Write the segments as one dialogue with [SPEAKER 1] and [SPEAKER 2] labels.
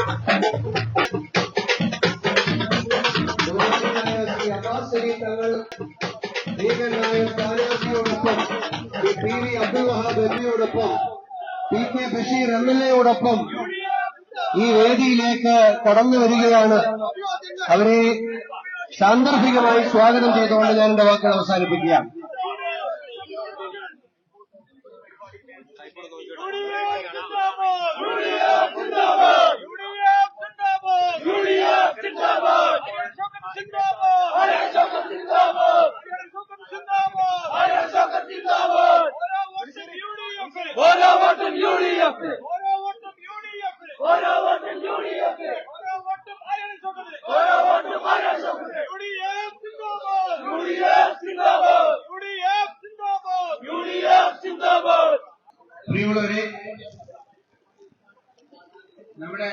[SPEAKER 1] ശ്രീ അബ്ബാസ് അലി തങ്ങൾ ലീഗനായ സ്ഥാനാർത്ഥിയോടൊപ്പം Shri P V Abdul Wahab എംപിയോടൊപ്പം പി കെ ബഷീർ MLA ഈ വേദിയിലേക്ക് കടന്നു വരികയാണ്. അവരെ സാന്ദർഭികമായി സ്വാഗതം ചെയ്തുകൊണ്ട് ഞാൻ എന്റെ വാക്കുകൾ അവസാനിപ്പിക്കുകയാണ്. പ്രിയമുള്ളവരെ, നമ്മുടെ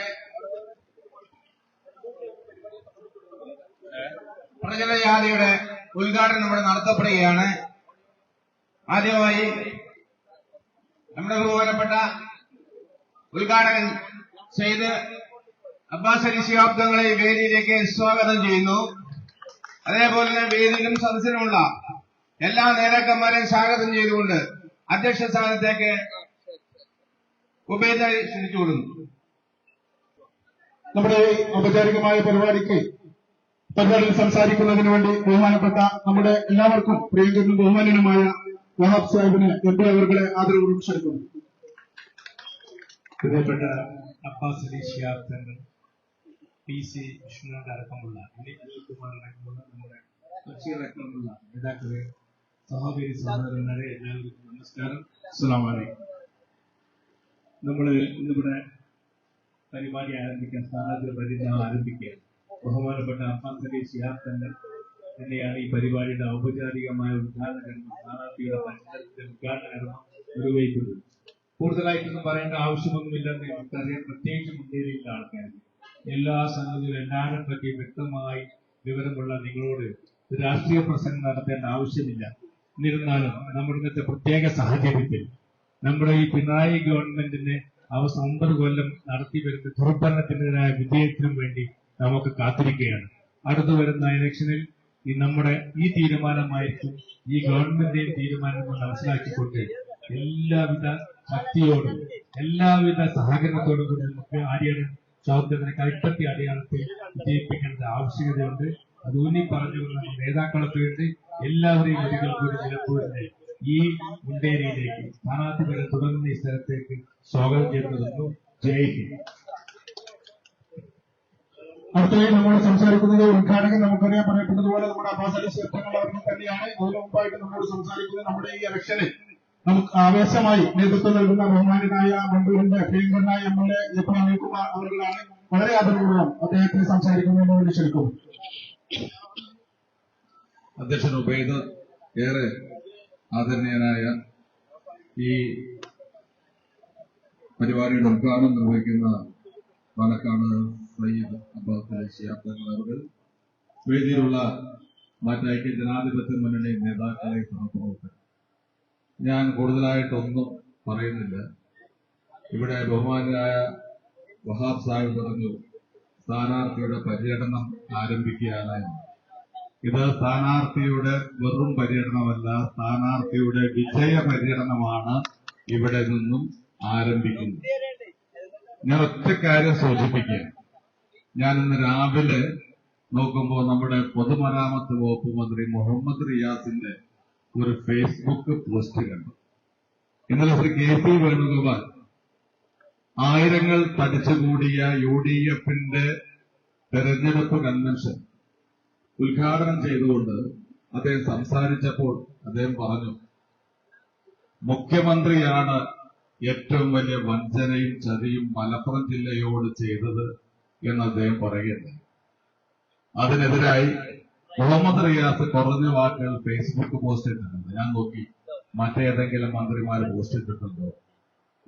[SPEAKER 1] പ്രചരണയാത്രയുടെ ഉദ്ഘാടനം ഇവിടെ നടത്തപ്പെടുകയാണ്. ആദ്യമായി നമ്മുടെ ബഹുമാനപ്പെട്ട ഉദ്ഘാടകൻ സെയ്ദ് അബ്ബാസ് അലി ശിഹാബ് തങ്ങളെ ഈ വേദിയിലേക്ക് സ്വാഗതം ചെയ്യുന്നു. അതേപോലെ തന്നെ വേദിയിലും സദസ്സിലുമുള്ള എല്ലാ നേതാക്കന്മാരെയും സ്വാഗതം ചെയ്തുകൊണ്ട് അധ്യക്ഷ സ്ഥാനത്തേക്ക് ഉപേദായി ക്ഷണിച്ചുകൊള്ളുന്നു.
[SPEAKER 2] നമ്മുടെ ഔപചാരികമായ പരിപാടിയിൽ സംസാരിക്കുന്നതിന് വേണ്ടി ബഹുമാനപ്പെട്ട നമ്മുടെ എല്ലാവർക്കും പ്രിയങ്കരനും ബഹുമാനനുമായ വഹാബ് സാഹിബിനെ MP അവർകളെ ആദരവോടും ക്ഷണിക്കുന്നു.
[SPEAKER 3] പ്രിയപ്പെട്ട അബ്ബാസ് അലി ശിഹാബ് തങ്ങൾ, PC വിഷ്ണുവിന്റെ അടക്കമുള്ള നമ്മുടെ കക്ഷികളടക്കമുള്ള നേതാക്കളെ, സഹോദരി സഹോദരന്മാരെ, എല്ലാവർക്കും നമസ്കാരം. അസ്സലാമു അലൈക്കും. നമ്മൾ ഇന്നിവിടെ പരിപാടി ആരംഭിക്കാൻ, സ്ഥാനാർത്ഥി പ്രതിജ്ഞ ആരംഭിക്കുകയാണ്. ബഹുമാനപ്പെട്ട അബ്ബാസ് അലി ശിഹാബ് തങ്ങൾ തന്നെയാണ് ഈ പരിപാടിയുടെ ഔപചാരികമായ ഉദ്ഘാടന കർമ്മം, സ്ഥാനാർത്ഥിയുടെ മത്സരത്തിന്റെ ഉദ്ഘാടന കർമ്മം നിർവഹിക്കുന്നത്. കൂടുതലായിട്ടൊന്നും പറയേണ്ട ആവശ്യമൊന്നുമില്ലെന്ന് നമുക്കറിയാം. പ്രത്യേകിച്ച് മുൻനിരയിലുള്ള ആൾക്കാർ എല്ലാ സംഗതികളും എല്ലാവരും പറ്റി വ്യക്തമായി വിവരമുള്ള നിങ്ങളോട് രാഷ്ട്രീയ പ്രസംഗം നടത്തേണ്ട ആവശ്യമില്ല. എന്നിരുന്നാലും നമ്മുടെ ഇന്നത്തെ പ്രത്യേക സാഹചര്യത്തിൽ നമ്മുടെ ഈ പിണറായി ഗവൺമെന്റിന് 9 കൊല്ലം നടത്തി വരുന്ന ദുർഭരണത്തിനെതിരായ വിജയത്തിനും വേണ്ടി നമുക്ക് കാത്തിരിക്കുകയാണ്. അടുത്തു വരുന്ന ഇലക്ഷനിൽ നമ്മുടെ ഈ തീരുമാനമായിരിക്കും ഈ ഗവൺമെന്റിന്റെ തീരുമാനം മനസ്സിലാക്കിക്കൊണ്ട് എല്ലാവിധ ശക്തിയോടും എല്ലാവിധ സഹകരണത്തോടും കൂടി നമുക്ക് ആര്യാടൻ ചൗധരിനെ കൈപ്പറ്റി അടയാളത്തിൽ വിജയിപ്പിക്കേണ്ട ആവശ്യകതയുണ്ട്. അത് ഊന്നി പറഞ്ഞുകൊണ്ട് നമ്മുടെ നേതാക്കളൊക്കെ വേണ്ടി എല്ലാവരെയും ഒരിക്കൽ കൂടി നിലമ്പൂരിനെ ഈ മുണ്ടേരിയിലേക്ക് സ്ഥാനാർത്ഥി വരെ തുടങ്ങുന്ന ഈ സ്ഥലത്തേക്ക് സ്വാഗതം ചെയ്യുന്നു. ജയ് ഹിന്ദ്.
[SPEAKER 2] അടുത്തതായി നമ്മൾ സംസാരിക്കുന്നത് ഉദ്ഘാടകൻ നമുക്കറിയാൻ പറയപ്പെട്ടതുപോലെ നമ്മുടെ അബ്ബാസ് അലി ശിഹാബ് തങ്ങൾ അവർ തന്നെയാണ്. അതിനു മുമ്പായിട്ട് നമ്മോട് സംസാരിക്കുന്നത് നമ്മുടെ ഈ ഇലക്ഷനിൽ നമുക്ക് ആവേശമായി നേതൃത്വം നൽകുന്ന ബഹുമാനായ മണ്ടൂരിന്റെ പ്രിയങ്കരനായ MLA അനിൽകുമാർ അവர்களാണ്. വളരെ ആദരപൂർവ്വം അദ്ദേഹത്തിന് സംസാരിക്കുന്നതിന് വേണ്ടി ക്ഷണിക്കുന്നു.
[SPEAKER 4] അധ്യക്ഷൻ ഉബൈദ്, ഏറെ ആദരണീയനായ ഈ പരിപാടിയുടെ ഉദ്ഘാടനം നിർവഹിക്കുന്ന പാലക്കാട് സയ്യിദ് അബ്ബാസ് അലി ശിഹാബ് തങ്ങൾ അവർ, വേദിയിലുള്ള മറ്റൈക്യ ജനാധിപത്യ മുന്നണി നേതാക്കളെ, സഹപ്രവർത്തകർ, ഞാൻ കൂടുതലായിട്ടൊന്നും പറയുന്നില്ല. ഇവിടെ ബഹുമാനായ വഹാബ് സാഹിബ് പറഞ്ഞു സ്ഥാനാർത്ഥിയുടെ പര്യടനം ആരംഭിക്കുകയാണ്. ഇത് സ്ഥാനാർത്ഥിയുടെ വെറും പര്യടനമല്ല, സ്ഥാനാർത്ഥിയുടെ വിജയ പര്യടനമാണ് ഇവിടെ നിന്നും ആരംഭിക്കുന്നത്. ഞാൻ ഒറ്റ കാര്യം സൂചിപ്പിക്കുകയാണ്. ഞാൻ ഇന്ന് രാവിലെ നോക്കുമ്പോൾ നമ്മുടെ പൊതുമരാമത്ത് വകുപ്പ് മന്ത്രി മുഹമ്മദ് റിയാസിന്റെ ഒരു ഫേസ്ബുക്ക് പോസ്റ്റ് കണ്ടു. ഇന്നലെ ശ്രീ KC വേണുഗോപാൽ ആയിരങ്ങൾ തടിച്ചുകൂടിയ UDFന്റെ തെരഞ്ഞെടുപ്പ് കൺവെൻഷൻ ഉദ്ഘാടനം ചെയ്തുകൊണ്ട് അദ്ദേഹം സംസാരിച്ചപ്പോൾ അദ്ദേഹം പറഞ്ഞു, മുഖ്യമന്ത്രിയാണ് ഏറ്റവും വലിയ വഞ്ചനയും ചതിയും മലപ്പുറം ജില്ലയോട് ചെയ്തത് എന്ന് അദ്ദേഹം പറയുകയുണ്ടായി. അതിനെതിരായി മുഹമ്മദ് റിയാസ് കുറഞ്ഞ വാക്കുകൾ ഫേസ്ബുക്ക് പോസ്റ്റ് ഇട്ടിട്ടുണ്ട്. ഞാൻ നോക്കി മറ്റേതെങ്കിലും മന്ത്രിമാർ പോസ്റ്റ് ഇട്ടിട്ടുണ്ടോ?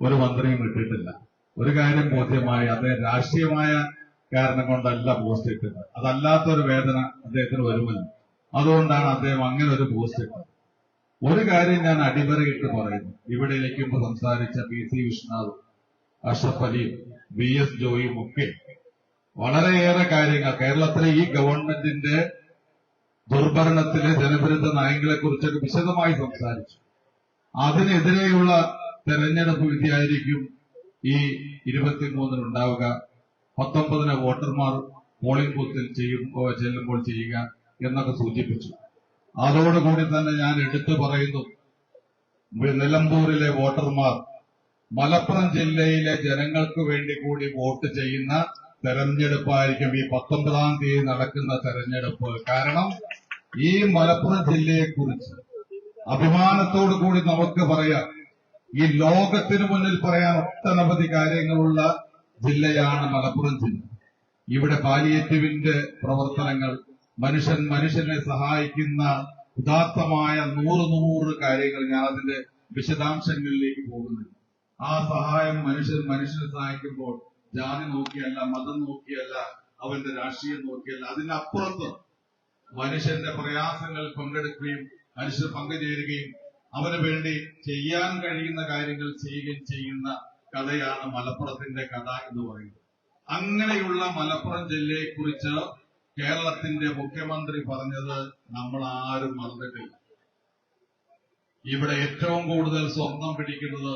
[SPEAKER 4] ഒരു മന്ത്രിയും ഇട്ടിട്ടില്ല. ഒരു കാര്യം ബോധ്യമായി, അദ്ദേഹം രാഷ്ട്രീയമായ കാരണം കൊണ്ടല്ല പോസ്റ്റ് ഇട്ടത്, അതല്ലാത്തൊരു വേദന അദ്ദേഹത്തിന് വരുമല്ലോ. അതുകൊണ്ടാണ് അദ്ദേഹം അങ്ങനെ ഒരു പോസ്റ്റ് ഇട്ടത്. ഒരു കാര്യം ഞാൻ അടിവരയിട്ട് പറയുന്നു. ഇവിടെ ഇരിക്കുമ്പോൾ സംസാരിച്ച PC വിശ്വനാഥ്, അഷ്റഫ് അലിയും VS ജോയിയും ഒക്കെ വളരെയേറെ കാര്യങ്ങൾ കേരളത്തിലെ ഈ ഗവൺമെന്റിന്റെ ദുർഭരണത്തിലെ ജനവിരുദ്ധ നയങ്ങളെ കുറിച്ചൊക്കെ വിശദമായി സംസാരിച്ചു. അതിനെതിരെയുള്ള തെരഞ്ഞെടുപ്പ് വിധിയായിരിക്കും ഈ 23 ഉണ്ടാവുക. 19 വോട്ടർമാർ പോളിംഗ് ബൂത്തിൽ ചെല്ലുമ്പോൾ ചെയ്യുക എന്നൊക്കെ സൂചിപ്പിച്ചു. അതോടുകൂടി തന്നെ ഞാൻ എടുത്തു പറയുന്നു, നിലമ്പൂരിലെ വോട്ടർമാർ മലപ്പുറം ജില്ലയിലെ ജനങ്ങൾക്ക് വേണ്ടി കൂടി വോട്ട് ചെയ്യുന്ന തെരഞ്ഞെടുപ്പായിരിക്കും ഈ 19-ാം തീയതി നടക്കുന്ന തെരഞ്ഞെടുപ്പ്. കാരണം ഈ മലപ്പുറം ജില്ലയെക്കുറിച്ച് അഭിമാനത്തോടു കൂടി നമുക്ക് പറയാം, ഈ ലോകത്തിന് മുന്നിൽ പറയാൻ ഒട്ടനവധി കാര്യങ്ങളുള്ള ജില്ലയാണ് മലപ്പുറം ജില്ല. ഇവിടെ പാലിയേറ്റീവിന്റെ പ്രവർത്തനങ്ങൾ, മനുഷ്യനെ സഹായിക്കുന്ന ഉദാത്തമായ 100 കാര്യങ്ങൾ, ഞാൻ അതിന്റെ വിശദാംശങ്ങളിലേക്ക് പോകുന്നില്ല. ആ സഹായം മനുഷ്യനെ സഹായിക്കുമ്പോൾ ജാതി നോക്കിയല്ല, മതം നോക്കിയല്ല, അവന്റെ രാഷ്ട്രീയം നോക്കിയല്ല, അതിനപ്പുറത്ത് മനുഷ്യന്റെ പ്രയാസങ്ങൾ പങ്കെടുക്കുകയും മനുഷ്യർ പങ്കുചേരുകയും അവന് വേണ്ടി ചെയ്യാൻ കഴിയുന്ന കാര്യങ്ങൾ ചെയ്യുകയും ചെയ്യുന്ന കഥയാണ് മലപ്പുറത്തിന്റെ കഥ എന്ന് പറയുന്നത്. അങ്ങനെയുള്ള മലപ്പുറം ജില്ലയെക്കുറിച്ച് കേരളത്തിന്റെ മുഖ്യമന്ത്രി പറഞ്ഞത് നമ്മൾ ആരും മറന്നിട്ടില്ല. ഇവിടെ ഏറ്റവും കൂടുതൽ സ്വർണം പിടിക്കുന്നത്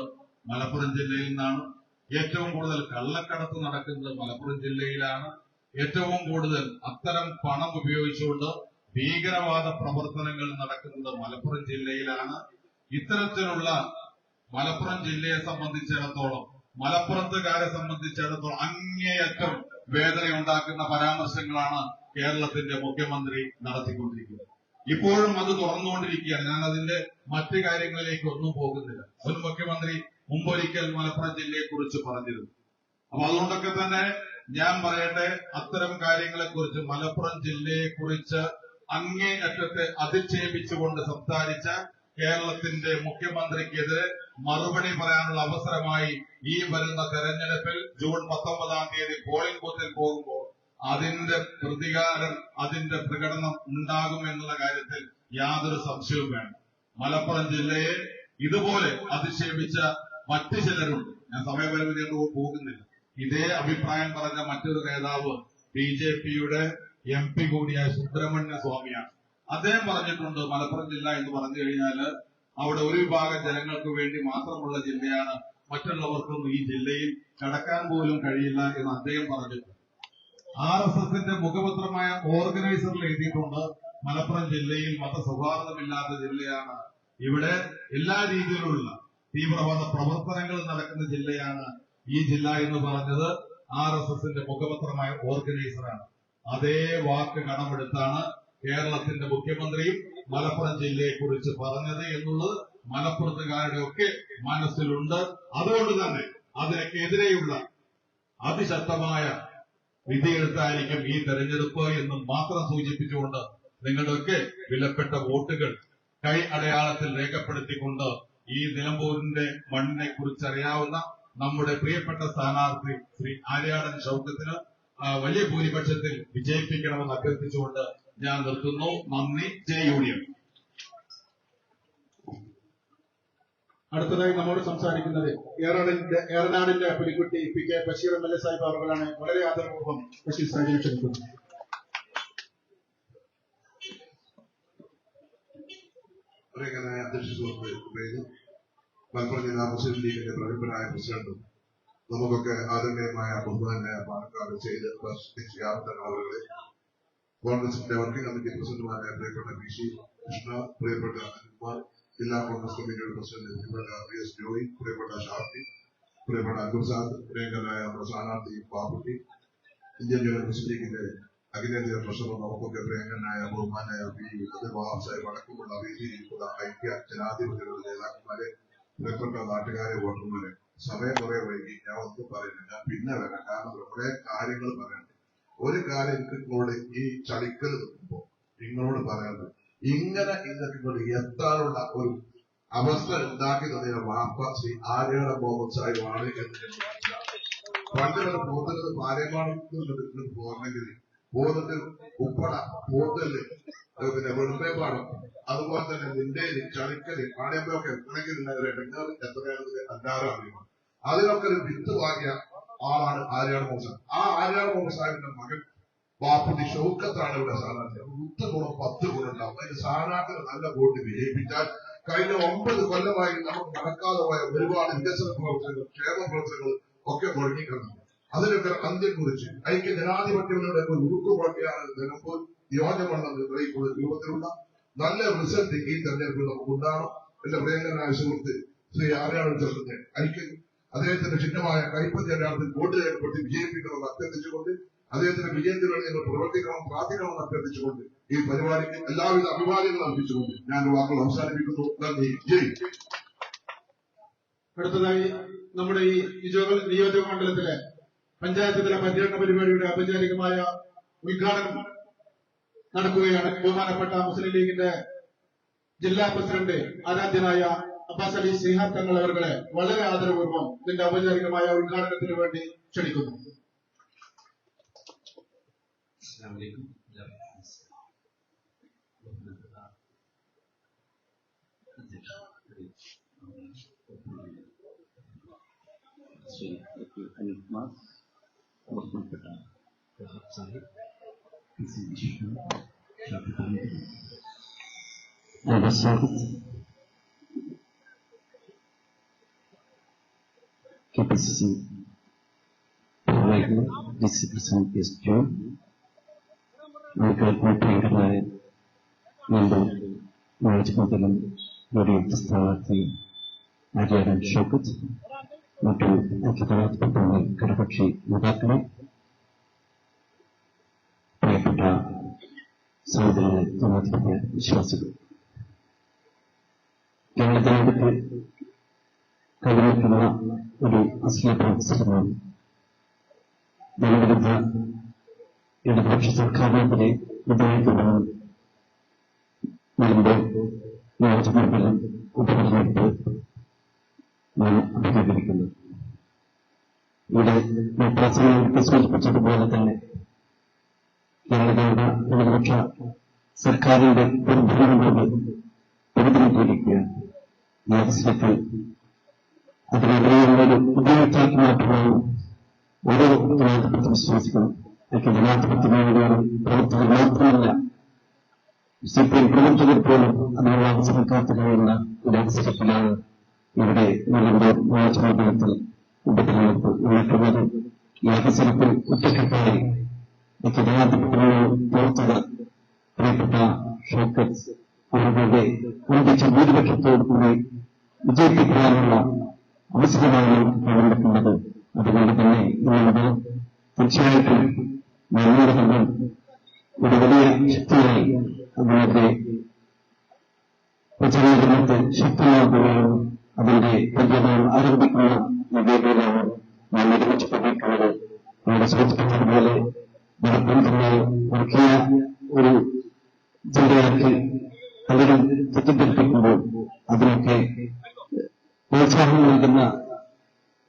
[SPEAKER 4] മലപ്പുറം ജില്ലയിൽ നിന്നാണ്. ഏറ്റവും കൂടുതൽ കള്ളക്കടത്ത് നടക്കുന്നത് മലപ്പുറം ജില്ലയിലാണ്. ഏറ്റവും കൂടുതൽ അത്തരം പണം ഉപയോഗിച്ചുകൊണ്ട് ഭീകരവാദ പ്രവർത്തനങ്ങൾ നടക്കുന്നത് മലപ്പുറം ജില്ലയിലാണ്. ഇത്തരത്തിലുള്ള മലപ്പുറം ജില്ലയെ സംബന്ധിച്ചിടത്തോളം, മലപ്പുറത്തുകാരെ സംബന്ധിച്ചിടത്തോളം അങ്ങേയറ്റം വേദനയുണ്ടാക്കുന്ന പരാമർശങ്ങളാണ് കേരളത്തിന്റെ മുഖ്യമന്ത്രി നടത്തിക്കൊണ്ടിരിക്കുന്നത്. ഇപ്പോഴും അത് തുറന്നുകൊണ്ടിരിക്കുകയാണ്. ഞാൻ അതിന്റെ മറ്റു കാര്യങ്ങളിലേക്ക് ഒന്നും പോകുന്നില്ല. മുൻ മുഖ്യമന്ത്രി മുമ്പൊരിക്കൽ മലപ്പുറം ജില്ലയെ കുറിച്ച് പറഞ്ഞിരുന്നു. അപ്പൊ അതുകൊണ്ടൊക്കെ തന്നെ ഞാൻ പറയട്ടെ, അത്തരം കാര്യങ്ങളെക്കുറിച്ച് മലപ്പുറം ജില്ലയെക്കുറിച്ച് അങ്ങേയറ്റത്തെ അധിക്ഷേപിച്ചുകൊണ്ട് സംസാരിച്ച കേരളത്തിന്റെ മുഖ്യമന്ത്രിക്കെതിരെ മറുപടി പറയാനുള്ള അവസരമായി ഈ വരുന്ന തെരഞ്ഞെടുപ്പിൽ ജൂൺ 19-ാം തീയതി പോളിംഗ് ബൂത്തിൽ പോകുമ്പോൾ അതിന്റെ പ്രതികാരം, അതിന്റെ പ്രകടനം ഉണ്ടാകുമെന്നുള്ള കാര്യത്തിൽ യാതൊരു സംശയവും വേണ്ട. മലപ്പുറം ജില്ലയെ ഇതുപോലെ അധിക്ഷേപിച്ച മറ്റു ചിലരുണ്ട്. ഞാൻ സമയപരിമിതി പോകുന്നില്ല. ഇതേ അഭിപ്രായം പറഞ്ഞ മറ്റൊരു നേതാവ് BJPയുടെ MP കൂടിയായ സുബ്രഹ്മണ്യ സ്വാമിയാണ്. അദ്ദേഹം പറഞ്ഞിട്ടുണ്ട്, മലപ്പുറം ജില്ല എന്ന് പറഞ്ഞു കഴിഞ്ഞാൽ അവിടെ ഒരു വിഭാഗം ജനങ്ങൾക്ക് വേണ്ടി മാത്രമുള്ള ജില്ലയാണ്, മറ്റുള്ളവർക്കൊന്നും ഈ ജില്ലയിൽ കടക്കാൻ പോലും കഴിയില്ല എന്ന് അദ്ദേഹം പറഞ്ഞിട്ടുണ്ട്. RSSന്റെ മുഖപത്രമായ ഓർഗനൈസറിൽ എഴുതിയിട്ടുണ്ട്, മലപ്പുറം ജില്ലയിൽ മതസൗഹാർദ്ദമില്ലാത്ത ജില്ലയാണ്, ഇവിടെ എല്ലാ രീതിയിലുള്ള തീവ്രവാദ പ്രവർത്തനങ്ങൾ നടക്കുന്ന ജില്ലയാണ് ഈ ജില്ല എന്ന് പറഞ്ഞത് RSSന്റെ മുഖപത്രമായ ഓർഗനൈസറാണ്. അതേ വാക്ക് കടമെടുത്താണ് കേരളത്തിന്റെ മുഖ്യമന്ത്രിയും മലപ്പുറം ജില്ലയെക്കുറിച്ച് പറഞ്ഞത് എന്നുള്ളത് മലപ്പുറത്തുകാരുടെ ഒക്കെ മനസ്സിലുണ്ട്. അതുകൊണ്ട് തന്നെ അതിനെതിരെയുള്ള അതിശക്തമായ വിധിയെഴുത്തായിരിക്കും ഈ തെരഞ്ഞെടുപ്പ് എന്ന് മാത്രം സൂചിപ്പിച്ചുകൊണ്ട് നിങ്ങളുടെയൊക്കെ വിലപ്പെട്ട വോട്ടുകൾ കൈ അടയാളത്തിൽ രേഖപ്പെടുത്തിക്കൊണ്ട് ഈ നിലമ്പൂരിന്റെ മണ്ണിനെ കുറിച്ച് അറിയാവുന്ന നമ്മുടെ പ്രിയപ്പെട്ട സ്ഥാനാർത്ഥി ശ്രീ ആര്യാടൻ ഷൗക്കത്തിന് വലിയ ഭൂരിപക്ഷത്തിൽ വിജയിപ്പിക്കണമെന്ന് അഭ്യർത്ഥിച്ചുകൊണ്ട് ഞാൻ നിർത്തുന്നു. നന്ദി. ജയ് യൂണിയൻ.
[SPEAKER 2] അടുത്തതായി നമ്മോട് സംസാരിക്കുന്നത് ഏറനാടിന്റെ പുലിക്കുട്ടി PK ബഷീർ MLA സാഹിബ് അവர்களാണ്. വളരെ ആദരപൂർവ്വം ബഷീർ സാഹിബിനെ ക്ഷണിക്കുന്നു.
[SPEAKER 5] അധ്യക്ഷ സുഹൃത്ത് മലപ്പുറം ജില്ലാ മുസ്ലിം ലീഗിന്റെ പ്രഗത്ഭനായ പ്രസിഡന്റും നമുക്കൊക്കെ ആദരണീയമായ ബഹുമാനായ പാലക്കാട് ചെയ്ത് അവരുടെ കോൺഗ്രസിന്റെ വർക്കിംഗ് കമ്മിറ്റി പ്രസിഡന്റുമാരായ പ്രിയപ്പെട്ട PC കൃഷ്ണ, പ്രിയപ്പെട്ട അനിൽകുമാർ, ജില്ലാ കോൺഗ്രസ് കമ്മിറ്റിയുടെ പ്രസിഡന്റ് പ്രിയപ്പെട്ട PS ജോയി, പ്രിയപ്പെട്ട ഷാഫി, പ്രിയപ്പെട്ട അബ്ദുസാദ്, പ്രിയങ്കരായ നമ്മുടെ സ്ഥാനാർത്ഥി ബാബുട്ടി, ഇന്ത്യൻ യൂണിയൻ മുസ്ലിം ലീഗിന്റെ അഖിലേന്ത്യാ ട്രഷറർ, നമുക്കൊക്കെ പ്രിയങ്കരനായ ബഹുമാനായ സാഹിബ് അടക്കമുള്ള വേദിയിലുള്ള ഐക്യ ജനാധിപത്യങ്ങളുടെ നേതാക്കന്മാരെ, പ്രിയപ്പെട്ട നാട്ടുകാരെ, വോട്ടർമാരെ, സമയം കുറെ വൈകി, ഞാൻ ഒന്നും പറയുന്നില്ല, പിന്നെ വരാം. കാരണം കുറെ കാര്യങ്ങൾ പറയണ്ട. ഒരു കാര്യം എനിക്ക് നിങ്ങളോട് ഈ ചളിക്കൽ നിൽക്കുമ്പോ നിങ്ങളോട് പറയാനുണ്ട്, ഇങ്ങനെ ഇന്നത്തെ എത്താനുള്ള ഒരു അവസ്ഥ ഉണ്ടാക്കി തന്ന വാപ്പ ശ്രീ ആര്യാട മുഹമ്മദ് സാഹിബാണ് എന്ന് പണ്ട് പോകുന്നത് പാലക്കാട് പോകണമെങ്കിൽ പോകുന്നത് ഉപ്പട, പോത്തല്, പിന്നെ വെളുപ്പേപ്പാടം, അതുപോലെ തന്നെ നിന്റേല്, ചളിക്കല്, പാടയമ്പൊക്കെ എത്തണമെങ്കിൽ എത്രയാണെന്ന് എല്ലാവരും അറിയണം. അതിനൊക്കെ ഒരു വിത്ത് വാങ്ങിയ ആളാണ് ആര്യാട് മോഹൻ. ആ ആര്യാട് മോഹൻ സാഹിബിന്റെ മകൻ ബാപ്പുട്ടി ഷൗക്കത്താണ് ഇവിടെ സ്ഥാനാർത്ഥി. 10 ഗുണം 10 ഗുണം ഉണ്ടാവും. അതിന് സ്ഥാനാർത്ഥികൾ നല്ല വോട്ട് വിജയിപ്പിച്ചാൽ കഴിഞ്ഞ 9 കൊല്ലമായി നമുക്ക് നടക്കാതെ പോയ ഒരുപാട് വികസന പ്രവർത്തനങ്ങൾ, ക്ഷേമ പ്രവർത്തനങ്ങൾ ഒക്കെ മുടങ്ങിക്കിടന്നു. അതിനൊക്കെ അന്ത്യം കുറിച്ച് ഐക്യ ജനാധിപത്യങ്ങളുടെ ഒരു ഉറുക്കുപൊട്ടിയാണ് നിലമ്പൂർ നിയോജകമണ്ഡലം നിർണ്ണയിക്കുന്ന രൂപത്തിലുള്ള നല്ല റിസൾട്ട് ഈ തെരഞ്ഞെടുപ്പിൽ നമുക്ക് ഉണ്ടാകണം. എന്റെ പ്രിയങ്കരനായ സുഹൃത്ത് ശ്രീ ആര്യാട് ചേർന്ന് അദ്ദേഹത്തിന്റെ ചിഹ്നമായ കൈപ്പത്തി അടയാളത്തിൽ വോട്ട് രേഖപ്പെടുത്തി വിജയിപ്പിക്കണമെന്ന് അഭ്യർത്ഥിച്ചുകൊണ്ട് അദ്ദേഹത്തിന്റെ വിജയത്തിന് വേണ്ടി നിങ്ങൾ പ്രവർത്തിക്കണം, പ്രാർത്ഥിക്കണമെന്ന് അഭ്യർത്ഥിച്ചുകൊണ്ട് ഈ പരിപാടിക്ക് എല്ലാവിധ അഭിവാദ്യങ്ങളും അർപ്പിച്ചുകൊണ്ട് ഞാൻ വാക്കുകൾ അവസാനിപ്പിക്കുന്നു. നന്ദി. ജയ്.
[SPEAKER 2] അടുത്തതായി നമ്മുടെ ഈ നിയോജക മണ്ഡലത്തിലെ പഞ്ചായത്ത് തല പര്യടന പരിപാടിയുടെ ഔപചാരികമായ ഉദ്ഘാടനം നടക്കുകയാണ്. ബഹുമാനപ്പെട്ട മുസ്ലിം ലീഗിന്റെ ജില്ലാ പ്രസിഡന്റ് ആരാധ്യനായ അബ്ബാസ് അലി ശിഹാബ് തങ്ങൾ അവരുടെ വളരെ ആദരപൂർവ്വം ഇതിന്റെ ഔപചാരികമായ ഉദ്ഘാടനത്തിന് വേണ്ടി ക്ഷണിക്കുന്നു.
[SPEAKER 6] KPCC President, Vice President is John. പ്രിയങ്കരനായ മെമ്പർ നിയോജകമണ്ഡലം യുടെ സ്ഥാനാർത്ഥി ആര്യാടൻ ഷൗക്കത്ത്, മറ്റു ഐക്യജനാധിപത്യ ഘടകകക്ഷി നേതാക്കളെ, പ്രിയപ്പെട്ട സഹോദരങ്ങളെ, ജനാധിപത്യ വിശ്വാസികൾ, കേരള ജനതയ്ക്ക് കൈവരിക്കുന്ന ഒരു അശ്ലീല അവസരമാണ് ജനവിരുദ്ധ ഇടതുപക്ഷ സർക്കാരിനെതിരെ വിധേയപ്പെടുന്ന നിലമ്പൂർ നിയോജകമണ്ഡലം ഉപതെരഞ്ഞെടുപ്പ് നാം അഭിമുഖീകരിക്കുന്നത്. ഇവിടെ പ്രസംഗത്തിൽ സൂചിപ്പിച്ചതുപോലെ തന്നെ കേരള ജനത ഇടതുപക്ഷ സർക്കാരിന്റെ ദുർഭരണങ്ങളോട് പ്രതിനിധീകരിക്കുകയാണ്. ഈ അവസരത്തിൽ അതിനെതിരെയുള്ളൊരു ഉപയോഗിച്ചാക്കി മാറ്റുവാനും ഓരോ ജനാധിപത്യ വിശ്വാസികളും ജനാധിപത്യ മേഖലകളും പ്രവർത്തകർ മാത്രമല്ല, CPM പ്രവർത്തകർ പോലും അതിനുള്ള അവസരം കാത്തു കഴിയുന്ന ഒരു അവസരത്തിലാണ് ഇവിടെ നിലമ്പൂർ നിയോജകമണ്ഡലത്തിൽ ഉപതെരഞ്ഞെടുപ്പ് നടക്കുന്നത്. ഈ അവസരത്തിൽ ഒറ്റക്കെട്ടായി ജനാധിപത്യ പ്രവർത്തകർ പ്രിയപ്പെട്ട ഷൗക്കത്ത് അവരുടെ ഒന്നിച്ച ഭൂരിപക്ഷത്തോടുകൂടി വിജയിപ്പിക്കാനുള്ള അവസരമാണ് നടക്കുന്നത്. അതുകൊണ്ട് തന്നെ ഇന്നത് തീർച്ചയായിട്ടും നിയമങ്ങൾ ഒരു വലിയ ശക്തിയായി അതിന്റെ പ്രചാരണത്തെ ശക്തമാക്കുകയാണ്. അതിന്റെ പര്യടനം ആരംഭിക്കുന്ന വേദിയിലാണ് നാം ഒരുമിച്ച് പഠിക്കുന്നത്. നമ്മുടെ സൂചിപ്പിച്ചതുപോലെ മലപ്പുറം തന്നെ വർഗീയ ഒരു ജില്ലയാക്കി പലരും തെറ്റിദ്ധരിപ്പിക്കുമ്പോൾ അതിനൊക്കെ പ്രോത്സാഹനം നൽകുന്ന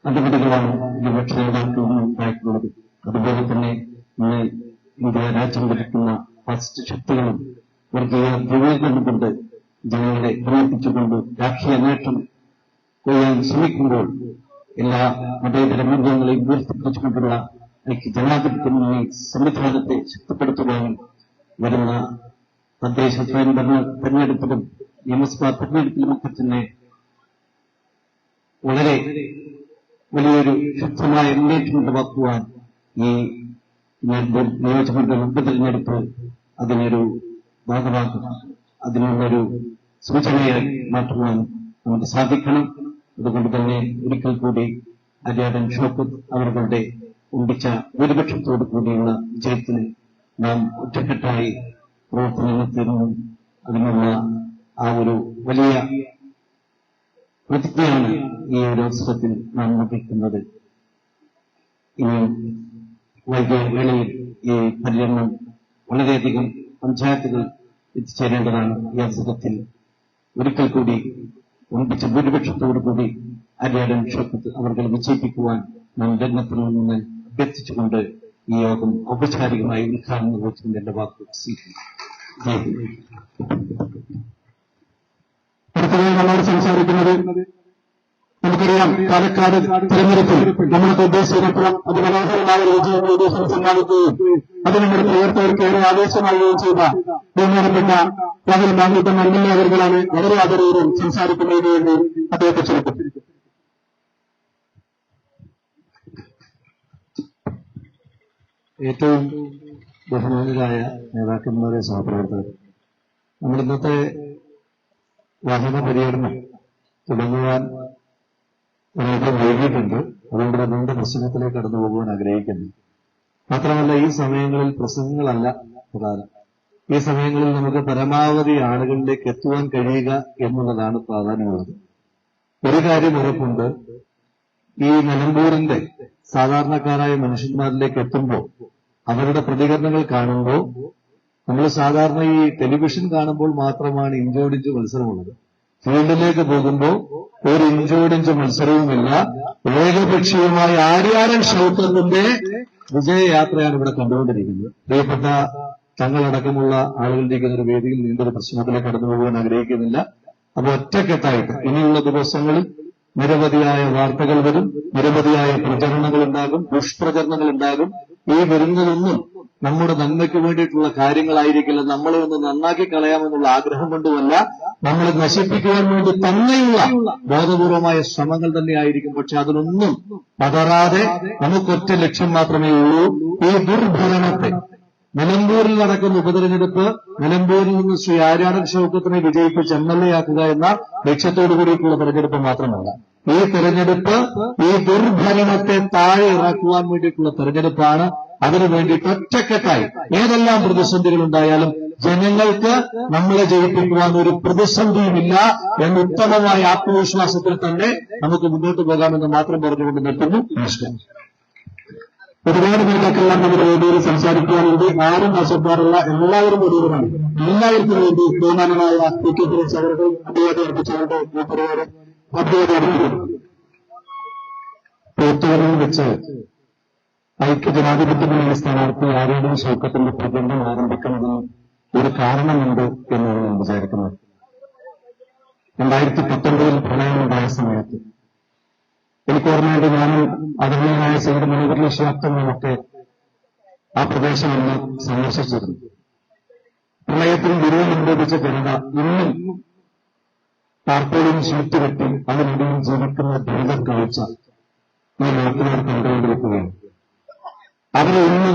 [SPEAKER 6] നടപടികളാണ് ഇടതുപക്ഷ നേതാക്കളിൽ ഉണ്ടായിട്ടുള്ളത്. അതുപോലെ തന്നെ ഇന്ന് ഇന്ത്യ രാജ്യം ഭരിക്കുന്ന ഫാസിസ്റ്റ് ശക്തികളും വർഗീയ ധ്രുവീകരണം കൊണ്ട് ജനങ്ങളെ പ്രവർത്തിച്ചുകൊണ്ട് രാഷ്ട്രീയ നേട്ടം കൊയ്യാൻ ശ്രമിക്കുമ്പോൾ എല്ലാ മതേതര മൂല്യങ്ങളെയും ഉയർത്തിപ്പിടിച്ചുകൊണ്ടുള്ള ജനാധിപത്യ സംവിധാനത്തെ ശക്തിപ്പെടുത്തുവാനും വരുന്ന തദ്ദേശ സ്വയംഭരണ തെരഞ്ഞെടുപ്പിലും നിയമസഭാ തെരഞ്ഞെടുപ്പിലുമൊക്കെ തന്നെ വളരെ വലിയൊരു ശക്തമായ മുന്നേറ്റം ഉറപ്പാക്കുവാൻ ഈ നിയോജകമണ്ഡലം ഉപതെരഞ്ഞെടുപ്പ് അതിനൊരു ഭാഗമാക്കുക, അതിനുള്ളൊരു സൂചനയായി മാറ്റുവാൻ നമുക്ക് സാധിക്കണം. അതുകൊണ്ട് തന്നെ ഒരിക്കൽ കൂടി ആര്യാടൻ ഷൗക്കത്ത് അവരുടെ ഉണ്ടിച്ച ഭൂരിപക്ഷത്തോടു കൂടിയുള്ള വിജയത്തിന് നാം ഒറ്റക്കെട്ടായി പ്രവർത്തനത്തിനും അതിനുള്ള ആ ഒരു വലിയ പ്രതിജ്ഞയാണ് ഈ ഒരു അവസരത്തിൽ നാം നിർവഹിക്കുന്നത്. ഇനി വൈകിയ വേളയിൽ ഈ പര്യടനം വളരെയധികം പഞ്ചായത്തുകൾ എത്തിച്ചേരേണ്ടതാണ്. ഈ അവസരത്തിൽ ഒരിക്കൽ കൂടി ഒന്നിച്ച ഭൂരിപക്ഷത്തോടുകൂടി ആര്യാടൻ ഷൗക്കത്ത് അവർക്ക് വിജയിപ്പിക്കുവാൻ നാം രംഗത്തിൽ നിന്ന് അഭ്യർത്ഥിച്ചുകൊണ്ട് ഈ യോഗം ഔപചാരികമായി ഉദ്ഘാടനം നിർവഹിച്ചുകൊണ്ട് എന്റെ വാക്കുകൾ സ്വീകരിക്കുന്നു.
[SPEAKER 2] അടുത്തതായി നമ്മളോട് സംസാരിക്കുന്നത് നമുക്കറിയാം പാലക്കാട് തെരഞ്ഞെടുപ്പിൽ നമ്മുടെ തദ്ദേശീയപുരം അതിമനോഹരമായ ഒരു വിജയം യുഡിഎഫിന് സമ്മാനിക്കുകയും അത് നമ്മുടെ പ്രവർത്തകർക്ക് ഏറെ ആവേശമാവുകയും ചെയ്ത ബഹുമാനപ്പെട്ട രാഹുൽ മാങ്കൂട്ടം എം.എൽ.എ. അവർകളാണ് വളരെ ആദരവോടും സംസാരിക്കുന്നതിന് വേണ്ടി അദ്ദേഹത്തെ ക്ഷണിക്കും.
[SPEAKER 6] ഏറ്റവും ബഹുമാനരായ നേതാക്കന്മാരെ, സഹപ്രവർത്തകർ, നമ്മൾ ഇന്നത്തെ വാഹന പര്യടനം തുടങ്ങുവാൻ വളരെ വൈകിട്ടുണ്ട്. അതുകൊണ്ട് തന്നെ നമ്മുടെ പ്രസംഗത്തിലേക്ക് കടന്നു പോകുവാൻ ആഗ്രഹിക്കുന്നു. മാത്രമല്ല, ഈ സമയങ്ങളിൽ പ്രസംഗങ്ങളല്ല പ്രധാനം. ഈ സമയങ്ങളിൽ നമുക്ക് പരമാവധി ആളുകളിലേക്ക് എത്തുവാൻ കഴിയുക എന്നുള്ളതാണ് പ്രാധാന്യമുള്ളത്. ഒരു കാര്യം ഉറപ്പുണ്ട്, ഈ നിലമ്പൂരിന്റെ സാധാരണക്കാരായ മനുഷ്യന്മാരിലേക്ക് എത്തുമ്പോൾ അവരുടെ പ്രതികരണങ്ങൾ കാണുമ്പോൾ നമ്മൾ സാധാരണ ഈ ടെലിവിഷൻ കാണുമ്പോൾ മാത്രമാണ് ഇഞ്ചോടിഞ്ച് മത്സരമുള്ളത്. ഫീൽഡിലേക്ക് പോകുമ്പോൾ ഒരു ഇഞ്ചോടിഞ്ച് മത്സരവുമില്ല. ഏകപക്ഷീയമായ ആര്യാടൻ ഷൗക്കറിന്റെ വിജയയാത്രയാണ് ഇവിടെ കണ്ടുകൊണ്ടിരിക്കുന്നത്. പ്രിയപ്പെട്ട തങ്ങളടക്കമുള്ള ആളുകളിരിക്കുന്ന ഒരു വേദിയിൽ നീണ്ടൊരു പ്രശ്നത്തിലേക്ക് കടന്നു പോകാൻ ആഗ്രഹിക്കുന്നില്ല. അപ്പൊ ഒറ്റക്കെട്ടായിട്ട് ഇനിയുള്ള ദിവസങ്ങളിൽ നിരവധിയായ വാർത്തകൾ വരും, നിരവധിയായ പ്രചരണങ്ങൾ ഉണ്ടാകും, ദുഷ്പ്രചരണങ്ങൾ ഉണ്ടാകും. ഈ വരുന്നതൊന്നും നമ്മുടെ നന്മയ്ക്ക് വേണ്ടിയിട്ടുള്ള കാര്യങ്ങളായിരിക്കില്ല. നമ്മളെ ഒന്ന് നന്നാക്കി കളയാമെന്നുള്ള ആഗ്രഹം കൊണ്ടുമല്ല, നമ്മളെ നശിപ്പിക്കുവാൻ വേണ്ടി തന്നെയുള്ള ബോധപൂർവമായ ശ്രമങ്ങൾ തന്നെയായിരിക്കും. പക്ഷെ അതിലൊന്നും പതറാതെ നമുക്കൊറ്റ ലക്ഷ്യം മാത്രമേ ഉള്ളൂ, ഈ ദുർഭരണത്തെ. നിലമ്പൂരിൽ നടക്കുന്ന ഉപതെരഞ്ഞെടുപ്പ് നിലമ്പൂരിൽ നിന്ന് ശ്രീ ആര്യാടൻ ഷൗക്കത്തിനെ വിജയിപ്പിച്ച് എം.എൽ.എ. ആക്കുക എന്ന ലക്ഷ്യത്തോടു കൂടിയിട്ടുള്ള തെരഞ്ഞെടുപ്പ് മാത്രമല്ല, ഈ തെരഞ്ഞെടുപ്പ് ഈ ദുർഭരണത്തെ താഴെ ഇറക്കുവാൻ വേണ്ടിയിട്ടുള്ള തെരഞ്ഞെടുപ്പാണ്. അതിനു വേണ്ടിയിട്ട് ഒറ്റക്കെട്ടായി ഏതെല്ലാം പ്രതിസന്ധികൾ ഉണ്ടായാലും ജനങ്ങൾക്ക് നമ്മളെ ജയിപ്പിക്കുവാൻ ഒരു പ്രതിസന്ധിയുമില്ല എന്ന ഉത്തമമായ ആത്മവിശ്വാസത്തിൽ തന്നെ നമുക്ക് മുന്നോട്ട് പോകാമെന്ന് മാത്രം പറഞ്ഞുകൊണ്ട് നിർത്തുന്നു. നമസ്കാരം. ഒരുപാട് നേതാക്കളെല്ലാം നമ്മുടെ വേദിയിൽ സംസാരിക്കാനുണ്ട്. ആരും ആശപ്പാടുള്ള എല്ലാവരും ഒരുവരാണ്. എല്ലാവർക്കും വേണ്ടി ബഹുമാനമായ പി.കെ. ഫിറോസ് അവർക്ക് അദ്ദേഹത്തെ അർപ്പിച്ചുകൊണ്ട് ഈ പരിപാടി അദ്ദേഹത്തെ അറിയിക്കുന്നു. പോത്തുകലിൽ വെച്ച് ഐക്യജനാധിപത്യ മുന്നണി സ്ഥാനാർത്ഥി ആര്യാടൻ ഷൗക്കത്തിന്റെ പ്രചരണം ആരംഭിക്കുന്നതിന് ഒരു കാരണമുണ്ട് എന്നാണ് ഞാൻ വിചാരിക്കുന്നത്. 2019 പ്രളയമുണ്ടായ സമയത്ത് എനിക്ക് ഓർമ്മയുണ്ട്, ഞാനും ആദരണീയനായ സയ്യിദ് മുനവ്വർ ശിഹാബ്തങ്ങളുമൊക്കെ ആ പ്രദേശം ഒന്ന് സന്ദർശിച്ചിരുന്നു. പ്രളയത്തിൽ ദുരിതം അനുഭവിച്ച ജനത ഇന്നും ടാർപോളിൻ ഷീറ്റ് കെട്ടി അതിനിടയിൽ ജീവിക്കുന്ന ദുരിത കാഴ്ച ഈ നാട്ടുകാർ കണ്ടുകൊണ്ടിരിക്കുകയാണ്. അവരെ ഒന്ന്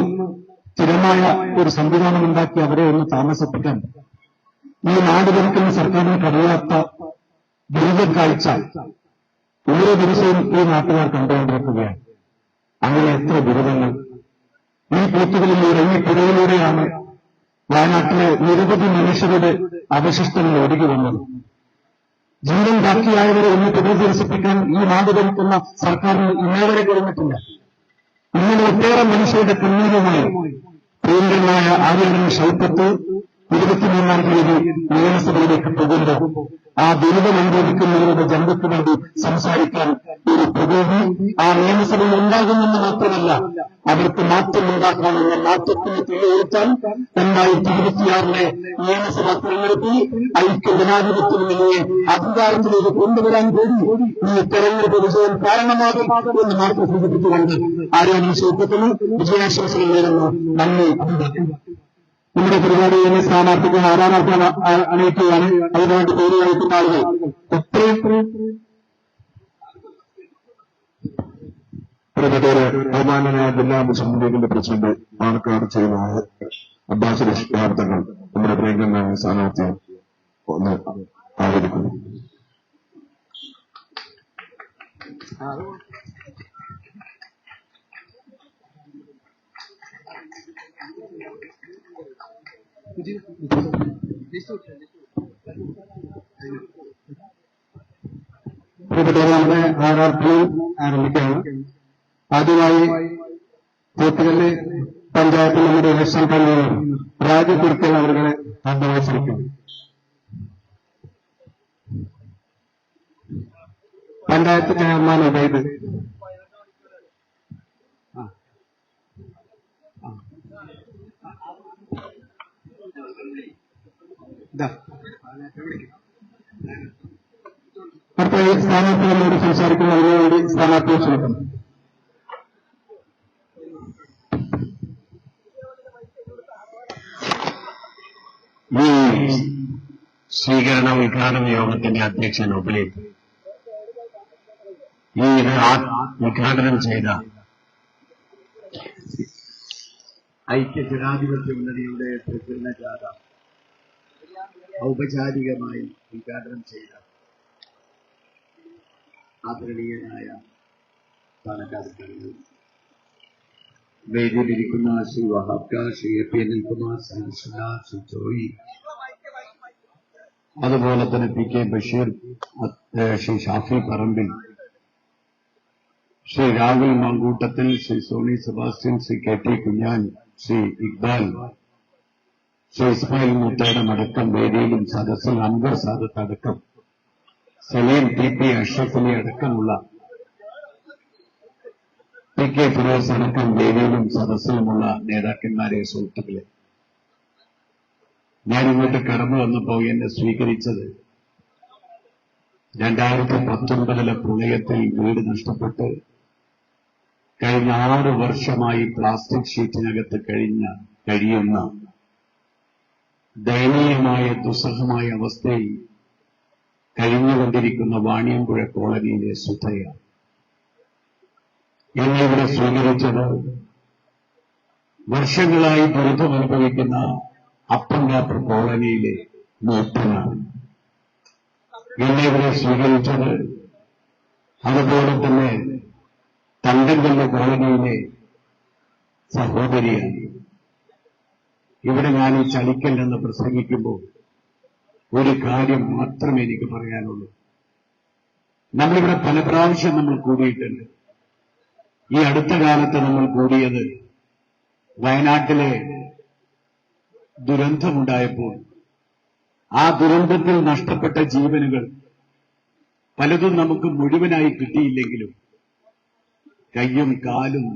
[SPEAKER 6] സ്ഥിരമായ ഒരു സംവിധാനം ഉണ്ടാക്കി അവരെ ഒന്ന് താമസിപ്പിക്കാൻ ഈ നാട് ഭരിക്കുന്ന സർക്കാരിന് കഴിയാത്ത ദുരിത കാഴ്ച ഓരോ ദിവസവും ഈ നാട്ടുകാർ കണ്ടുകൊണ്ടിരിക്കുകയാണ്. അങ്ങനെ എത്ര ദുരിതങ്ങൾ ഈ പോത്തുകളിലൂടെ, ഈ പുഴയിലൂടെയാണ് വയനാട്ടിലെ നിരവധി മനുഷ്യരുടെ അവശിഷ്ടങ്ങൾ ഒഴുകി വന്നത്. ജീവൻ ബാക്കിയായവരെ ഒന്ന് പുനരധിവസിപ്പിക്കാൻ ഈ നാട് ഭരിക്കുന്ന സർക്കാരിന് ഇന്നേവരെ കഴിഞ്ഞിട്ടില്ല. ഇങ്ങനെ ഒട്ടേറെ മനുഷ്യരുടെ കണ്ണീരുമായി പ്രിയങ്കരനായ ആര്യാടൻ ഷൗക്കത്ത് 23-ാം തീയതി നിയമസഭയിലേക്ക് പോകുമ്പോൾ ആ ദുരിതം അനുഭവിക്കുന്നവരുടെ ജനതയ്ക്ക് വേണ്ടി സംസാരിക്കാൻ ഒരു പ്രതിനിധി ആ നിയമസഭയിൽ ഉണ്ടാകുമെന്ന് മാത്രമല്ല, അവർക്ക് മാറ്റമുണ്ടാക്കാനുള്ള മാറ്റത്തിന് തെളിവെടുത്താൻ 2026 നിയമസഭാ തെരഞ്ഞെടുപ്പിൽ ഐക്യജനാധിപത്യ മുന്നണിയെ അധികാരത്തിലേക്ക് കൊണ്ടുവരാൻ കൂടി ഈ തെരഞ്ഞെടുപ്പ് വിജയം കാരണമാകും എന്ന് മാത്രം സൂചിപ്പിച്ചുകൊണ്ട് ആര്യാടൻ ഷൗക്കത്തിന് വിജയാശംസകൾ നേരുന്നു. നന്ദി. നമ്മുടെ പരിപാടിയിലെ സ്ഥാനാർത്ഥികൾ ആരാധന അണിയിക്കുകയാണ്. അതിനുവേണ്ടി പേര് വഹിക്കുന്ന ആളുകൾ
[SPEAKER 5] ബഹുമാനനായ ജില്ലാ മുസ്ലിം ലീഗിന്റെ പ്രസിഡന്റ് പാലക്കാട് ചെയ്യുന്ന അബ്ബാസ് ശിഹാബ്ദങ്ങൾ നമ്മുടെ പ്രിയങ്കരനായ സ്ഥാനാർത്ഥി ഒന്ന് ആദരിക്കുന്നു.
[SPEAKER 2] പ്രിയപ്പെട്ടവരുടെ സ്ഥാനാർത്ഥികൾ ആരംഭിക്കുകയാണ്. ആദ്യമായി പോത്തുകല്ല് പഞ്ചായത്തിൽ നമ്മുടെ ഇലക്ഷൻ കൺവീനർ രാജകുർക്കൽ അവരുടെ അംഗമായിരിക്കും. പഞ്ചായത്ത് ചെയർമാൻ ഉബൈദ്, അടുത്ത അടുത്ത സ്ഥാനാർത്ഥികളോട് സംസാരിക്കുന്നതിന് വേണ്ടി സ്ഥാനാർത്ഥിയെ ക്ഷണിക്കുന്നു.
[SPEAKER 7] ഈ സ്വീകരണ ഉദ്ഘാടന യോഗത്തിന്റെ അധ്യക്ഷൻ ഉപലി ഈ ഉദ്ഘാടനം ചെയ്ത ഐക്യ ജനാധിപത്യ ഉന്നതിയുടെ പ്രചരണ ജാഥ ഔപചാരികമായി ഉദ്ഘാടനം ചെയ്ത ആദരണീയനായ സ്ഥാനക്കാർക്ക് വേദിയിലിരിക്കുന്ന ശ്രീ വഹാബ്ക, ശ്രീ എ പി അനിൽകുമാർ, ശ്രീ വിശ്വനാഥ്, ശ്രീ ജോയി, അതുപോലെ തന്നെ P K Basheer, Shri Shafi Parambil, Shri Rahul Mamkootathil, Shri Sony Sebastian, Shri K T Kunjan, Shri Iqbal, Shri Ismail മുത്തയുടെ അടക്കം വേദിയിലും സദസ്സിൽ അൻവർ സാദത്ത് അടക്കം സലീം ടി പി അഷ്റഫ് അലി അടക്കമുള്ള പി കെ ഫിറോസ് അടക്കം വേദിയിലും സദസ്സിലുമുള്ള നേതാക്കന്മാരെ, സുഹൃത്തുക്കളെ, ഞാനിങ്ങോട്ട് കടന്നു വന്നപ്പോൾ എന്നെ സ്വീകരിച്ചത് 2019 പ്രളയത്തിൽ വീട് നഷ്ടപ്പെട്ട് കഴിഞ്ഞ 6 വർഷമായി പ്ലാസ്റ്റിക് ഷീറ്റിനകത്ത് കഴിയുന്ന ദയനീയമായ ദുസ്സഹമായ അവസ്ഥയിൽ കഴിഞ്ഞുകൊണ്ടിരിക്കുന്ന വാണിയമ്പുഴ കോളനിയിലെ സുധയാണ്. എന്നെ ഇവിടെ സ്വീകരിച്ചത് വർഷങ്ങളായി ദുരിതമനുഭവിക്കുന്ന അപ്പങ്കാപ്പർ കോളനിയിലെ മൂപ്പനാണ്. എന്നെ ഇവിടെ സ്വീകരിച്ചത് അതുപോലെ തന്നെ തണ്ടൻകല്ല് കോളനിയിലെ സഹോദരിയാണ്. ഇവിടെ ഞാൻ ഈ ചളിക്കൽ എന്ന് പ്രസംഗിക്കുമ്പോൾ ഒരു കാര്യം മാത്രമേ എനിക്ക് പറയാനുള്ളൂ. നമ്മളിവിടെ പല പ്രാവശ്യം നമ്മൾ കൂടിയിട്ടുണ്ട്. ഈ അടുത്ത കാലത്ത് നമ്മൾ കൂടിയത് വയനാട്ടിലെ ദുരന്തമുണ്ടായപ്പോൾ ആ ദുരന്തത്തിൽ നഷ്ടപ്പെട്ട ജീവനുകൾ പലതും നമുക്ക് മുഴുവനായി കിട്ടിയില്ലെങ്കിലും കയ്യും കാലും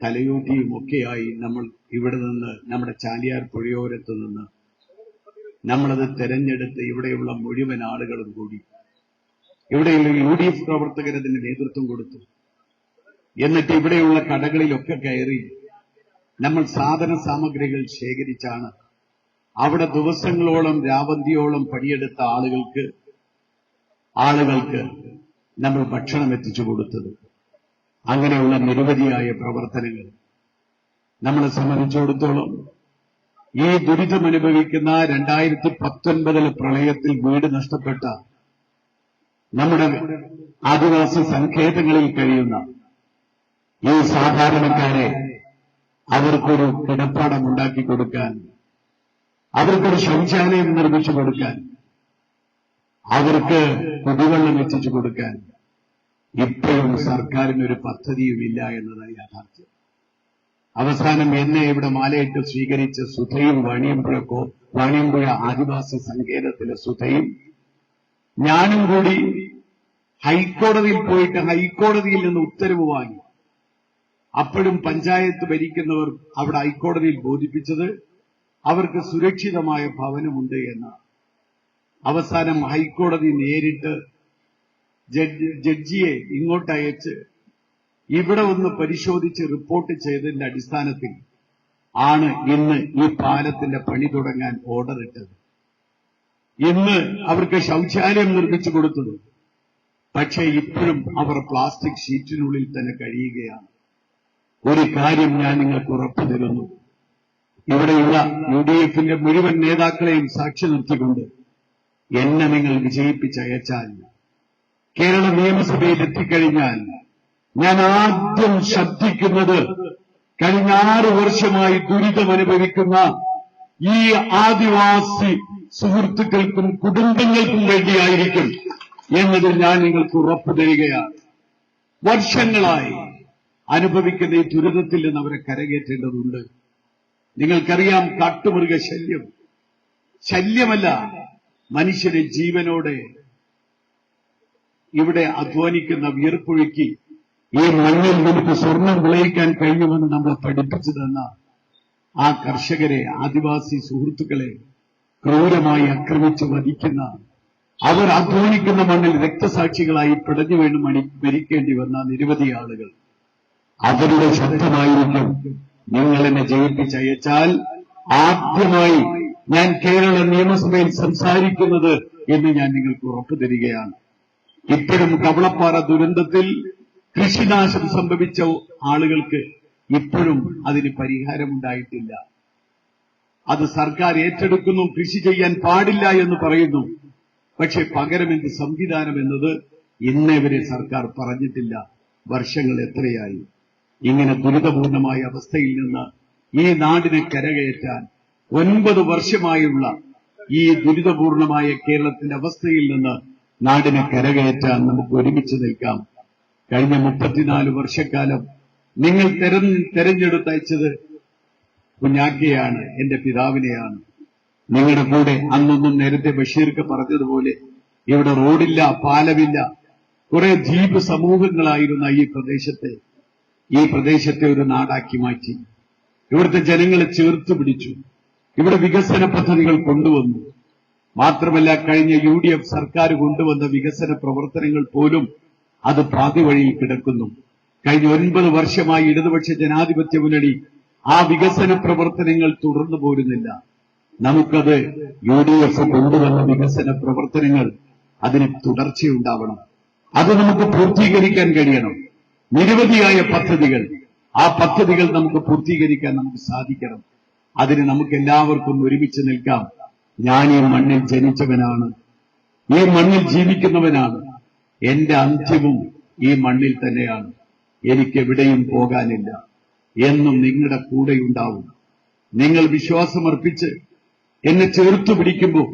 [SPEAKER 7] തലയോട്ടിയും ഒക്കെയായി നമ്മൾ ഇവിടെ നിന്ന് നമ്മുടെ ചാലിയാർ പുഴയോരത്ത് നിന്ന് നമ്മളത് തെരഞ്ഞെടുത്ത് ഇവിടെയുള്ള മുഴുവൻ ആളുകളും കൂടി ഇവിടെയുള്ള UDF പ്രവർത്തകർ അതിന് നേതൃത്വം കൊടുത്തു. എന്നിട്ട് ഇവിടെയുള്ള കടകളിലൊക്കെ കയറി നമ്മൾ സാധന സാമഗ്രികൾ ശേഖരിച്ചാണ് അവിടെ ദിവസങ്ങളോളം രാവന്തിയോളം പണിയെടുത്ത ആളുകൾക്ക് നമ്മൾ ഭക്ഷണം എത്തിച്ചു കൊടുത്തത്. അങ്ങനെയുള്ള നിരവധിയായ പ്രവർത്തനങ്ങൾ നമ്മളെ സംബന്ധിച്ചിടത്തോളം ഈ ദുരിതമനുഭവിക്കുന്ന 2019 പ്രളയത്തിൽ വീട് നഷ്ടപ്പെട്ട നമ്മുടെ ആദിവാസി സങ്കേതങ്ങളിൽ കഴിയുന്ന ഈ സാധാരണക്കാരെ അവർക്കൊരു കിടപ്പാടം ഉണ്ടാക്കി കൊടുക്കാൻ, അവർക്കൊരു ശൗചാലയം നിർമ്മിച്ചു കൊടുക്കാൻ, അവർക്ക് കുടിവെള്ളം എത്തിച്ചു കൊടുക്കാൻ ഇപ്പോഴും സർക്കാരിനൊരു പദ്ധതിയുമില്ല എന്നതാണ് യാഥാർത്ഥ്യം. അവസാനം എന്നെ ഇവിടെ മാലയിട്ട് സ്വീകരിച്ച സുധയും വാണിയമ്പുഴ ആദിവാസി സങ്കേതത്തിലെ സുധയും ഞാനും കൂടി ഹൈക്കോടതിയിൽ പോയിട്ട് ഹൈക്കോടതിയിൽ നിന്ന് ഉത്തരവ് വാങ്ങി. അപ്പോഴും പഞ്ചായത്ത് ഭരിക്കുന്നവർ അവിടെ ഹൈക്കോടതിയിൽ ബോധിപ്പിച്ചത് അവർക്ക് സുരക്ഷിതമായ ഭവനമുണ്ട് എന്നാണ്. അവസാനം ഹൈക്കോടതി നേരിട്ട് ജഡ്ജിയെ ഇങ്ങോട്ടയച്ച് ഇവിടെ ഒന്ന് പരിശോധിച്ച് റിപ്പോർട്ട് ചെയ്തതിന്റെ അടിസ്ഥാനത്തിൽ ആണ് ഇന്ന് ഈ പാലത്തിന്റെ പണി തുടങ്ങാൻ ഓർഡർ ഇട്ടത്. ഇന്ന് അവർക്ക് ശൗചാലയം നിർമ്മിച്ചു കൊടുത്തത്. പക്ഷേ ഇപ്പോഴും അവർ പ്ലാസ്റ്റിക് ഷീറ്റിനുള്ളിൽ തന്നെ കഴിയുകയാണ്. ഒരു കാര്യം ഞാൻ നിങ്ങൾക്ക് ഉറപ്പു തരുന്നു, ഇവിടെയുള്ള UDFന്റെ മുഴുവൻ നേതാക്കളെയും സാക്ഷി നിർത്തിക്കൊണ്ട് എന്നെ നിങ്ങൾ വിജയിപ്പിച്ചയച്ചാൽ കേരള നിയമസഭയിൽ എത്തിക്കഴിഞ്ഞാൽ ഞാൻ ആദ്യം ശബ്ദിക്കുന്നത് കഴിഞ്ഞ 6 വർഷമായി ദുരിതമനുഭവിക്കുന്ന ഈ ആദിവാസി സുഹൃത്തുക്കൾക്കും കുടുംബങ്ങൾക്കും വേണ്ടിയായിരിക്കും എന്നതിൽ ഞാൻ നിങ്ങൾക്ക് ഉറപ്പു തരികയാണ്. വർഷങ്ങളായി അനുഭവിക്കുന്ന ഈ ദുരിതത്തിൽ നിന്ന് അവരെ കരകയറ്റേണ്ടതുണ്ട്. നിങ്ങൾക്കറിയാം, കാട്ടുമൃഗ ശല്യമല്ല, മനുഷ്യരെ ജീവനോടെ ഇവിടെ അധ്വാനിക്കുന്ന വിയർപ്പൊഴുക്കി ഈ മണ്ണിൽ നമുക്ക് സ്വർണം വിളയിക്കാൻ കഴിയുമെന്ന് നമ്മളെ പഠിപ്പിച്ചു തന്ന ആ കർഷകരെ, ആദിവാസി സുഹൃത്തുക്കളെ ക്രൂരമായി ആക്രമിച്ച് വധിക്കുന്ന അവർ അധ്വാനിക്കുന്ന മണ്ണിൽ രക്തസാക്ഷികളായി പിടഞ്ഞു വീണ് മരിക്കേണ്ടി വന്ന നിരവധി ആളുകൾ. അവരുടെ ശബ്ദമായിരിക്കും നിങ്ങൾ എന്നെ ജയിപ്പിച്ചയച്ചാൽ ആദ്യമായി ഞാൻ കേരള നിയമസഭയിൽ സംസാരിക്കുന്നത് എന്ന് ഞാൻ നിങ്ങൾക്ക് ഉറപ്പു തരികയാണ്. ഇപ്പോഴും കവളപ്പാറ ദുരന്തത്തിൽ കൃഷിനാശം സംഭവിച്ച ആളുകൾക്ക് ഇപ്പോഴും അതിന് പരിഹാരമുണ്ടായിട്ടില്ല. അത് സർക്കാർ ഏറ്റെടുക്കുന്നു, കൃഷി ചെയ്യാൻ പാടില്ല എന്ന് പറയുന്നു. പക്ഷെ പകരം എന്ത് സംവിധാനം എന്നത് ഇന്നേ വരെ സർക്കാർ പറഞ്ഞിട്ടില്ല. വർഷങ്ങൾ എത്രയായി? ഇങ്ങനെ ദുരിതപൂർണമായ അവസ്ഥയിൽ നിന്ന് ഈ നാടിനെ കരകയറ്റാൻ 9 വർഷമായുള്ള ഈ ദുരിതപൂർണമായ കേരളത്തിന്റെ അവസ്ഥയിൽ നിന്ന് നാടിനെ കരകയറ്റാൻ നമുക്ക് ഒരുമിച്ച് നിൽക്കാം. കഴിഞ്ഞ 34 വർഷക്കാലം നിങ്ങൾ തെരഞ്ഞെടുത്തയച്ചത് കുഞ്ഞാക്കയാണ്, എന്റെ പിതാവിനെയാണ്. നിങ്ങളുടെ കൂടെ അന്നൊന്നും നേരത്തെ ബഷീർക്ക് പറഞ്ഞതുപോലെ ഇവിടെ റോഡില്ല, പാലമില്ല, കുറെ ദ്വീപ് സമൂഹങ്ങളായിരുന്ന ഈ പ്രദേശത്തെ ഒരു നാടാക്കി മാറ്റി. ഇവിടുത്തെ ജനങ്ങളെ ചേർത്ത് പിടിച്ചു. ഇവിടെ വികസന പദ്ധതികൾ കൊണ്ടുവന്നു. മാത്രമല്ല, കഴിഞ്ഞ UDF സർക്കാർ കൊണ്ടുവന്ന വികസന പ്രവർത്തനങ്ങൾ പോലും അത് പാതിവഴിയിൽ കിടക്കുന്നു. കഴിഞ്ഞ 9 വർഷമായി ഇടതുപക്ഷ ജനാധിപത്യ മുന്നണി ആ വികസന പ്രവർത്തനങ്ങൾ തുടർന്നു പോരുന്നില്ല. നമുക്കത് UDF കൊണ്ടുവന്ന വികസന പ്രവർത്തനങ്ങൾ അതിന് തുടർച്ചയുണ്ടാവണം. അത് നമുക്ക് പൂർത്തീകരിക്കാൻ കഴിയണം. നിരവധിയായ പദ്ധതികൾ, ആ പദ്ധതികൾ നമുക്ക് പൂർത്തീകരിക്കാൻ നമുക്ക് സാധിക്കണം. അതിന് നമുക്ക് എല്ലാവർക്കും ഒരുമിച്ച് നിൽക്കാം. ഞാൻ ഈ മണ്ണിൽ ജനിച്ചവനാണ്, ഈ മണ്ണിൽ ജീവിക്കുന്നവനാണ്. എന്റെ അന്ത്യവും ഈ മണ്ണിൽ തന്നെയാണ്. എനിക്കെവിടെയും പോകാനില്ല. എന്നും നിങ്ങളുടെ കൂടെയുണ്ടാവും. നിങ്ങൾ വിശ്വാസമർപ്പിച്ച് എന്നെ ചേർത്തു പിടിക്കുമ്പോൾ,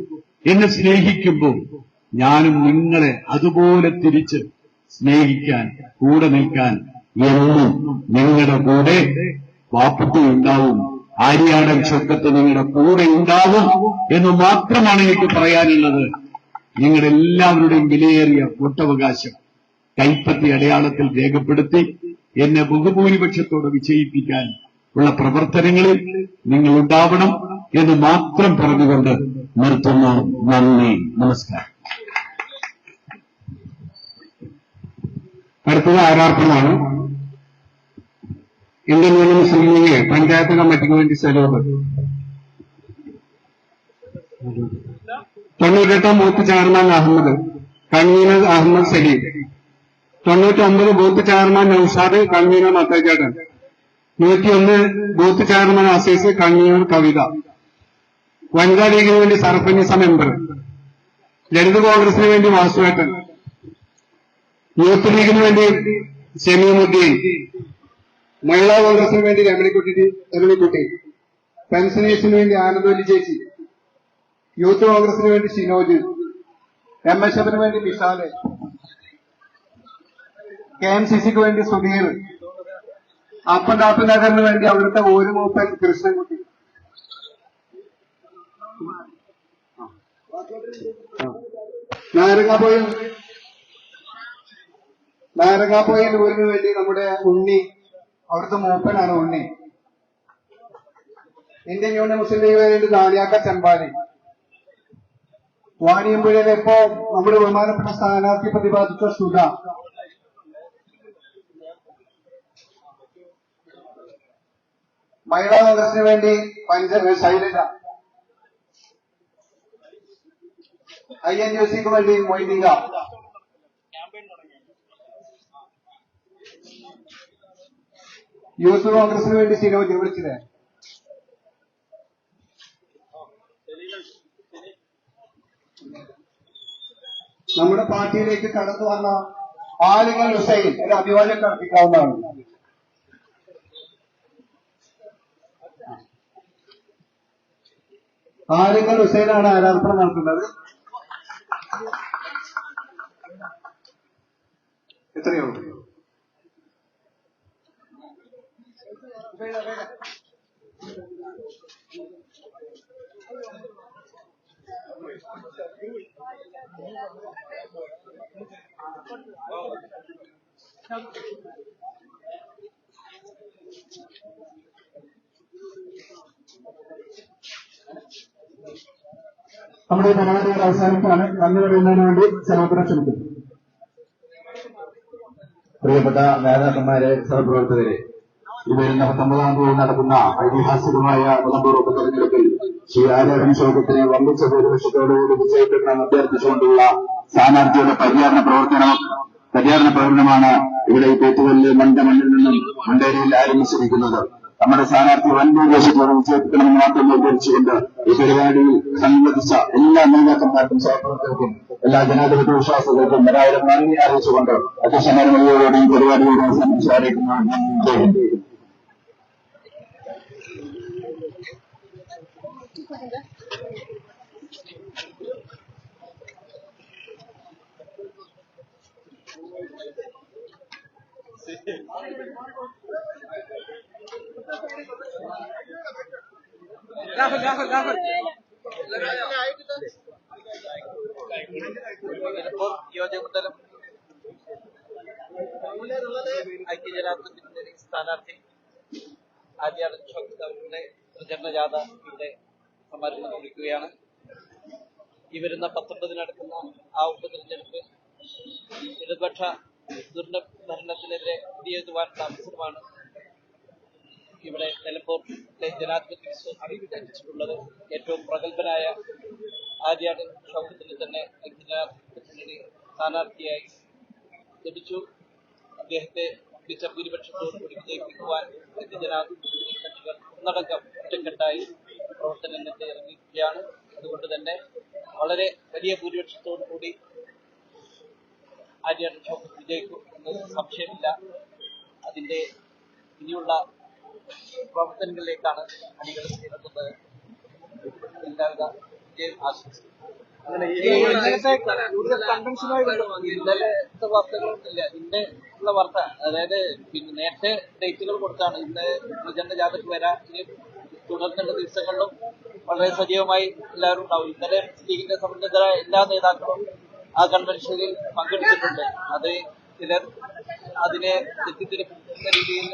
[SPEAKER 7] എന്നെ സ്നേഹിക്കുമ്പോൾ, ഞാനും നിങ്ങളെ അതുപോലെ തിരിച്ച് സ്നേഹിക്കാൻ, കൂടെ നിൽക്കാൻ എന്നും നിങ്ങളുടെ കൂടെ വാപ്പുട്ടി ഉണ്ടാവും. ആര്യാടൻ ശബ്ദത്ത് നിങ്ങളുടെ കൂടെ ഉണ്ടാവും എന്ന് മാത്രമാണ് എനിക്ക് പറയാനുള്ളത്. നിങ്ങളുടെ എല്ലാവരുടെയും വിലയേറിയ വോട്ടവകാശം കൈപ്പത്തി അടയാളത്തിൽ രേഖപ്പെടുത്തി എന്നെ ബഹുഭൂരിപക്ഷത്തോടെ വിജയിപ്പിക്കാൻ ഉള്ള പ്രവർത്തനങ്ങളിൽ നിങ്ങൾ ഉണ്ടാവണം എന്ന് മാത്രം പറഞ്ഞുകൊണ്ട് നിർത്തുന്നു. നന്ദി, നമസ്കാരം.
[SPEAKER 8] അടുത്തത് ആരാർപ്പണമാണ്. ഇന്ത്യൻ യൂണിയൻ മുസ്ലിം ലീഗ് പഞ്ചായത്ത് കമ്മിറ്റിക്ക് വേണ്ടി salute. 98 booth chairman Ahammed, convener Ahammed Saleem. 99 booth chairman Noushad, convener മത്തച്ചേട്ടൻ. 101 booth chairman Azeez, convener Kavitha. വനിതാ ലീഗിന് വേണ്ടി സർഫനിസ മെമ്പർ. ലളിത് കോൺഗ്രസിന് വേണ്ടി വാസുവേട്ടൻ. യൂത്ത് ലീഗിന് വേണ്ടി ഷമീമുദ്ദീൻ. മഹിളാ കോൺഗ്രസിന് വേണ്ടി രമണിക്കുട്ടി. പെൻഷനേഴ്സിന് വേണ്ടി ആനന്ദവല്ലി ചേച്ചി. യൂത്ത് കോൺഗ്രസിന് വേണ്ടി ഷിനോജ്. MSFന് വേണ്ടി വിശാല്. KMCCക്ക് വേണ്ടി സുധീർ. അപ്പൻഡാപ്പ് നഗറിന് വേണ്ടി അവിടുത്തെ ഒരു മൂപ്പൻ കൃഷ്ണൻകുട്ടി. നാരങ്ങാപ്പോയിൽ ഊരിന് വേണ്ടി നമ്മുടെ ഉണ്ണി, അവിടുത്തെ മൂപ്പനാണ് ഉണ്ണി. ഇന്ത്യൻ യൂണിയൻ മുസ്ലിം ലീഗ് വേണ്ടി ദാനിയാക്ക ചെമ്പാലി. വാണിയമ്പുഴയിലെ ഇപ്പോ നമ്മുടെ ബഹുമാനപ്പെട്ട സ്ഥാനാർത്ഥി പ്രതിപാദിച്ച സുധ. മഹിളാ കോൺഗ്രസിന് വേണ്ടി ശൈലജ. INUCക്ക് വേണ്ടി മൊയ്തീക. യൂത്ത് കോൺഗ്രസിന് വേണ്ടി സിനോജ്. വിളിച്ചില്ലേ? നമ്മുടെ പാർട്ടിയിലേക്ക് കടന്നു വന്ന ആലിംഗൽ ഹുസൈൻ ഒരു അഭിവാദ്യം അർപ്പിക്കാവുന്നതാണ്. ആലിംഗൽ ഹുസൈനാണ് ആരാധന നടത്തുന്നത്. എത്രയോ
[SPEAKER 2] നമ്മുടെ പരിപാടികൾ അവസാനിക്കാണ്. നന്ദി പറയുന്നതിന് വേണ്ടി സഹോദരൻ ക്ഷണിക്കുന്നു.
[SPEAKER 7] പ്രിയപ്പെട്ട നേതാക്കന്മാരെ, സഹപ്രവർത്തകരെ, ഈ വരുന്ന 19-ാം തീയതി നടക്കുന്ന ഐതിഹാസികമായ നിലമ്പൂർ ഉപതെരഞ്ഞെടുപ്പിൽ ശ്രീ ആര്യാടൻ ഷൗക്കത്തിനെ വമ്പിച്ച ഭൂരിപക്ഷത്തോടുകൂടി വിജയിക്കണമെന്ന് അഭ്യർത്ഥിച്ചുകൊണ്ടുള്ള സ്ഥാനാർത്ഥിയുടെ പര്യാടന പ്രകടനമാണ് ഇവിടെ ഈ പേറ്റുകല്ല് മണ്ഡമണ്ണിൽ നിന്നും മണ്ടേരിയിൽ ആരംഭിച്ചിരിക്കുന്നത്. നമ്മുടെ സ്ഥാനാർത്ഥി വൻ ഭൂരിപക്ഷത്തോടെ വിജയിപ്പിക്കണമെന്ന് മാത്രം നിർദ്ദേശിച്ചുകൊണ്ട് ഈ പരിപാടിയിൽ സംബന്ധിച്ച എല്ലാ നേതാക്കന്മാർക്കും സഹപ്രവർത്തകർക്കും എല്ലാ ജനാധിപത്യ വിശ്വാസികൾക്കും ഒരായിരം നന്ദി അറിയിച്ചുകൊണ്ട് അധ്യക്ഷന്മാരോടും ഈ പരിപാടിയോട് സംസാരിക്കുന്നു.
[SPEAKER 9] യോജകമണ്ഡലം ഐക്യജനാധിപത്യത്തിന്റെ സ്ഥാനാർത്ഥി ആര്യാടൻ ഷൗക്കത്ത് അവരുടെ പ്രചരണ ജാഥ ഇവിടെ സമാരംഭം കുറിക്കുകയാണ്. ഈ വരുന്ന 19 നടക്കുന്ന ആ ഉപതെരഞ്ഞെടുപ്പ് ഇടതുപക്ഷ ദുർഭരണത്തിനെതിരെ കുടിയേറുവാനുള്ള അവസരമാണ് ഇവിടെ നിലമ്പൂരിലെ ജനാധിപത്യ അറിയിച്ചിട്ടുള്ളത്. ഏറ്റവും പ്രഗത്ഭനായ ആര്യാടൻ ഷൗക്കത്തിന് തന്നെ ഐക്യജനാധിപത്യത്തിന് സ്ഥാനാർത്ഥിയായി ലഭിച്ചു. അദ്ദേഹത്തെ മികച്ച ഭൂരിപക്ഷത്തോടുകൂടി വിജയിപ്പിക്കുവാൻ ഐക്യജനാധിപത്യ കക്ഷികൾ ഒന്നടങ്കം ഒറ്റക്കെട്ടായി പ്രവർത്തന രംഗത്ത് ഇറങ്ങിയിരിക്കുകയാണ്. അതുകൊണ്ട് തന്നെ വളരെ വലിയ ഭൂരിപക്ഷത്തോടുകൂടി ആര്യാടൻ ഷൗക്കത്ത് വിജയിക്കും എന്നത് സംശയമില്ല. അതിന്റെ ഇനിയുള്ള പ്രവർത്തനങ്ങളിലേക്കാണ് അണികൾ ഇറങ്ങുന്നത്. എല്ലാവിധ വിജയം ആശംസിക്കുന്നു. ഇന്നലത്തെ വാർത്തകളൊന്നുമില്ല. ഇന്ന് ഉള്ള വാർത്ത, അതായത് പിന്നെ നേരത്തെ ഡേറ്റുകൾ കൊടുത്താണ്. ഇന്ന് പ്രചരണ ജാഥയ്ക്ക് വരാൻ ഇനി തുടർന്നുള്ള ദിവസങ്ങളിലും വളരെ സജീവമായി എല്ലാവരും ഉണ്ടാവും. ഇന്നലെ ലീഗിന്റെ സംബന്ധിതരായ എല്ലാ നേതാക്കളും ആ കൺവെൻഷനിൽ പങ്കെടുത്തിട്ടുണ്ട്. അത് ചിലർ അതിനെ തെറ്റിദ്ധരിപ്പിക്കുന്ന രീതിയിൽ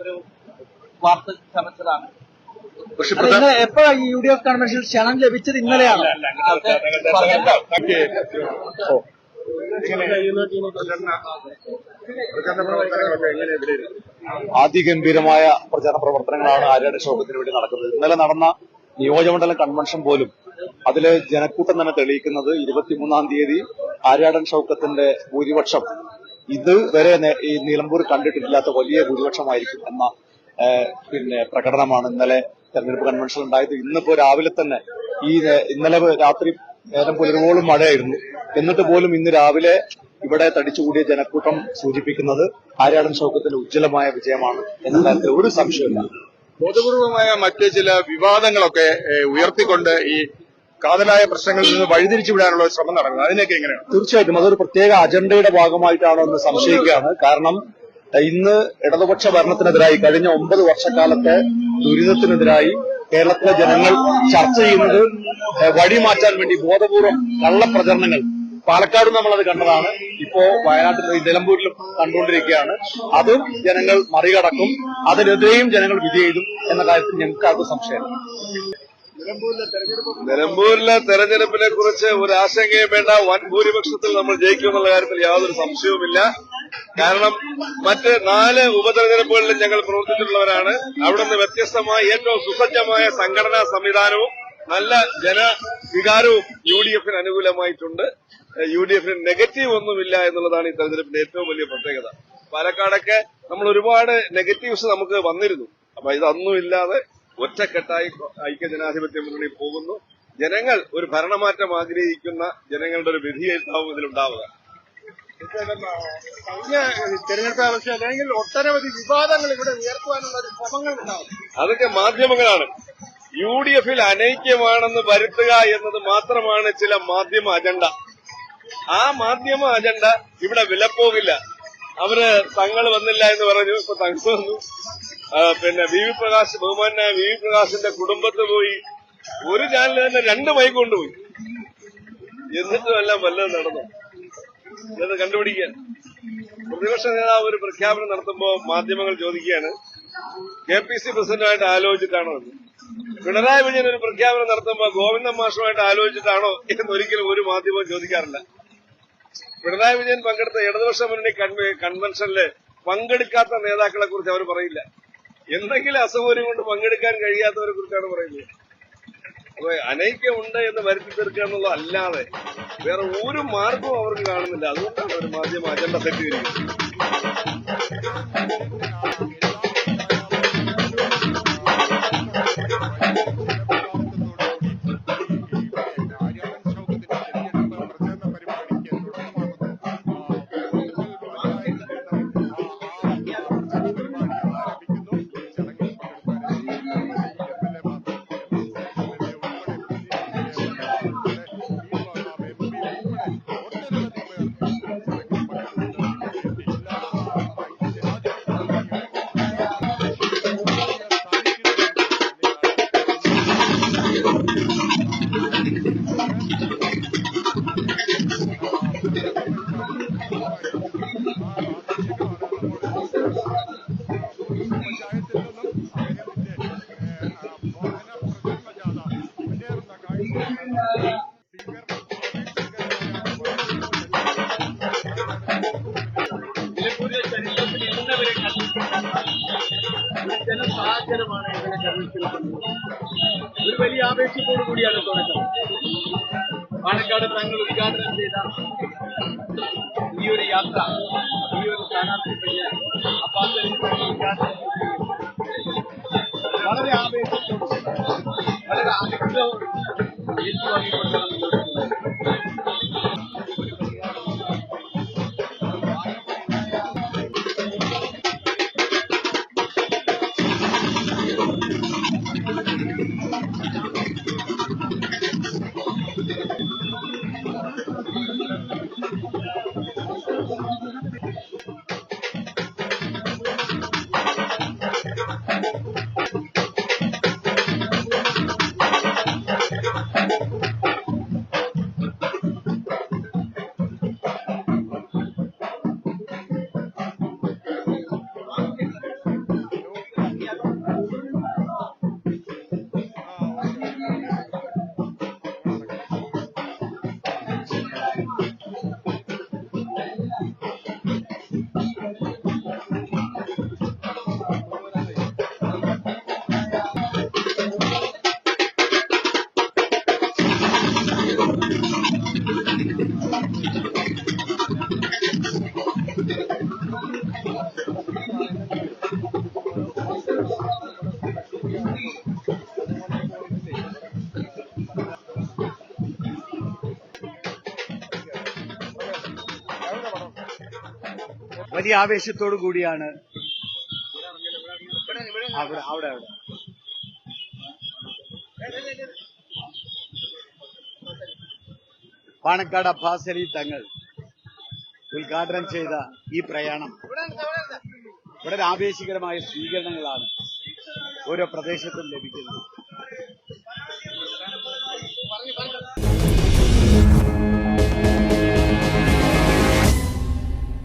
[SPEAKER 9] ഒരു വാർത്ത ചമച്ചതാണ്.
[SPEAKER 10] എപ്പോഴാണ് ഈ UDF കൺവെൻഷനിൽ ക്ഷണം ലഭിച്ചത്? ഇന്നലെയാണ്.
[SPEAKER 11] അതിഗംഭീരമായ പ്രചാരണ പ്രവർത്തനങ്ങളാണ് ആര്യാടൻ ഷൗക്കത്തിന് വേണ്ടി നടക്കുന്നത്. ഇന്നലെ നടന്ന നിയോജകമണ്ഡലം കൺവെൻഷൻ പോലും അതില് ജനക്കൂട്ടം തന്നെ തെളിയിക്കുന്നത് 23-ാം തീയതി ആര്യാടൻ ഷൗക്കത്തിന്റെ ഭൂരിപക്ഷം ഇതുവരെ ഈ നിലമ്പൂർ കണ്ടിട്ടില്ലാത്ത വലിയ ഭൂരിപക്ഷമായിരിക്കും എന്ന പ്രകടനമാണ് ഇന്നലെ തെരഞ്ഞെടുപ്പ് കൺവെൻഷൻ ഉണ്ടായത്. ഇന്നിപ്പോ രാവിലെ തന്നെ ഇന്നലെ രാത്രി നേരം പുലരുവോളം മഴയായിരുന്നു. എന്നിട്ട് പോലും ഇന്ന് രാവിലെ ഇവിടെ തടിച്ചുകൂടിയ ജനക്കൂട്ടം സൂചിപ്പിക്കുന്നത് ആര്യാടൻ ഷൗക്കത്തിന്റെ ഉജ്ജ്വലമായ വിജയമാണ് എന്ന കാര്യത്തിൽ ഒരു സംശയമില്ല.
[SPEAKER 12] ബോധപൂർവമായ മറ്റ് ചില വിവാദങ്ങളൊക്കെ ഉയർത്തിക്കൊണ്ട് ഈ കാതലായ പ്രശ്നങ്ങളിൽ നിന്ന് വഴിതിരിച്ചുവിടാനുള്ള ശ്രമം നടക്കുന്നത്, അതിനൊക്കെ എങ്ങനെയാണ്?
[SPEAKER 11] തീർച്ചയായിട്ടും അതൊരു പ്രത്യേക അജണ്ടയുടെ ഭാഗമായിട്ടാണോ എന്ന് സംശയിക്കുകയാണ്. കാരണം ഇന്ന് ഇടതുപക്ഷ ഭരണത്തിനെതിരായി കഴിഞ്ഞ 9 വർഷക്കാലത്തെ ദുരിതത്തിനെതിരായി കേരളത്തിലെ ജനങ്ങൾ ചർച്ച ചെയ്യുന്നത് വഴിമാറ്റാൻ വേണ്ടി ബോധപൂർവം കള്ളപ്രചരണങ്ങൾ പാലക്കാട് നമ്മളത് കണ്ടതാണ്. ഇപ്പോ വയനാട്ടിൽ നിലമ്പൂരിലും കണ്ടുകൊണ്ടിരിക്കുകയാണ്. അതും ജനങ്ങൾ മറികടക്കും. അതിനെതിരെയും ജനങ്ങൾ വിധി എഴുതും എന്ന കാര്യത്തിൽ ഞങ്ങൾക്കാർക്കും സംശയമില്ല.
[SPEAKER 12] നിലമ്പൂരിലെ തെരഞ്ഞെടുപ്പിനെ കുറിച്ച് ഒരു ആശങ്കയും വേണ്ട. വൻ ഭൂരിപക്ഷത്തിൽ നമ്മൾ ജയിക്കുമെന്നുള്ള കാര്യത്തിൽ യാതൊരു സംശയവുമില്ല. കാരണം മറ്റ് 4 ഉപതെരഞ്ഞെടുപ്പുകളിലും ഞങ്ങൾ പ്രവർത്തിച്ചിട്ടുള്ളവരാണ്. അവിടെ നിന്ന് വ്യത്യസ്തമായ ഏറ്റവും സുസജ്ജമായ സംഘടനാ സംവിധാനവും നല്ല ജനവികാരവും UDFന് അനുകൂലമായിട്ടുണ്ട്. UDFന് നെഗറ്റീവ് ഒന്നുമില്ല എന്നുള്ളതാണ് ഈ തെരഞ്ഞെടുപ്പിന്റെ ഏറ്റവും വലിയ പ്രത്യേകത. പാലക്കാടൊക്കെ നമ്മൾ ഒരുപാട് നെഗറ്റീവ്സ് നമുക്ക് വന്നിരുന്നു. അപ്പൊ ഇതൊന്നുമില്ലാതെ ഒറ്റക്കെട്ടായി ഐക്യജനാധിപത്യ മുന്നണി പോകുന്നു. ജനങ്ങൾ ഒരു ഭരണമാറ്റം ആഗ്രഹിക്കുന്ന ജനങ്ങളുടെ ഒരു വിധിയായിട്ടാവും ഇതിലുണ്ടാവുക.
[SPEAKER 13] കഴിഞ്ഞ തെരഞ്ഞെടുപ്പ് ആവശ്യം അല്ലെങ്കിൽ ഒട്ടനവധി വിവാദങ്ങൾ ഇവിടെ ഉയർത്തുവാനുള്ള ഒരു ശ്രമങ്ങൾ ഉണ്ടാവും.
[SPEAKER 12] അതൊക്കെ മാധ്യമങ്ങളാണ്. UDFൽ അനൈക്യമാണെന്ന് വരുത്തുക എന്നത് മാത്രമാണ് ചില മാധ്യമ അജണ്ട. ആ മാധ്യമ അജണ്ട ഇവിടെ വിലപ്പോകില്ല. അവര് തങ്ങൾ വന്നില്ല എന്ന് പറഞ്ഞു. ഇപ്പൊ തങ്ങൾ വന്നു. പിന്നെ ബഹുമാനായ വി വി പ്രകാശിന്റെ കുടുംബത്ത് പോയി ഒരു ചാനലിൽ തന്നെ 2 മൈക്ക് കൊണ്ടുപോയി. എന്നിട്ടും എല്ലാം വല്ലതും നടന്നു. ഇത് കണ്ടുപിടിക്കാൻ പ്രതിപക്ഷ നേതാവ് ഒരു പ്രഖ്യാപനം നടത്തുമ്പോൾ മാധ്യമങ്ങൾ ചോദിക്കുകയാണ്, KPC പ്രസിഡന്റായിട്ട് ആലോചിച്ചിട്ടാണോ എന്ന്. പിണറായി വിജയൻ ഒരു പ്രഖ്യാപനം നടത്തുമ്പോൾ ഗോവിന്ദൻ മാഷുമായിട്ട് ആലോചിച്ചിട്ടാണോ എന്നൊരിക്കലും ഒരു മാധ്യമവും ചോദിക്കാറില്ല. പിണറായി വിജയൻ പങ്കെടുത്ത ഇടതുപക്ഷ മുന്നണി കൺവെൻഷനിൽ പങ്കെടുക്കാത്ത നേതാക്കളെ കുറിച്ച് അവർ പറയില്ല. എന്തെങ്കിലും അസൗകര്യം കൊണ്ട് പങ്കെടുക്കാൻ കഴിയാത്തവരെ കുറിച്ചാണ് പറയുന്നത്. അപ്പൊ അനൈക്യമുണ്ട് എന്ന് വരുത്തി തീർക്കുക എന്നുള്ളത് അല്ലാതെ വേറെ ഒരു മാർഗവും അവർക്ക് കാണുന്നില്ല. അതുകൊണ്ടാണ് ഒരു മാധ്യമ അജണ്ട സെറ്റ് ചെയ്തിരിക്കുന്നത്.
[SPEAKER 10] ജനസാഗരമാണ് ഇതിനെ കരുതിയിരിക്കുന്നത്. ഒരു വലിയ ആവേശത്തോടു കൂടിയാണ് തുടക്കം. പാലക്കാട് തങ്ങൾ ഉദ്ഘാടനം ചെയ്ത ഈ ഒരു യാത്ര, ഈ ഒരു സ്ഥാനാർത്ഥി അബ്ബാസ് അലി ഉദ്ഘാടനം വളരെ ആവേശത്തോടും വളരെ അനുഗ്രഹവും ഏറ്റുവാങ്ങിക്കൊണ്ടാണ് വലിയ ആവേശത്തോടു കൂടിയാണ് അവിടെ പാണക്കാട് അബ്ബാസ് അലി തങ്ങൾ ഉദ്ഘാടനം ചെയ്ത ഈ പ്രയാണം വളരെ ആവേശകരമായ സ്വീകരണങ്ങളാണ് ഓരോ പ്രദേശത്തും ലഭിക്കുന്നത്.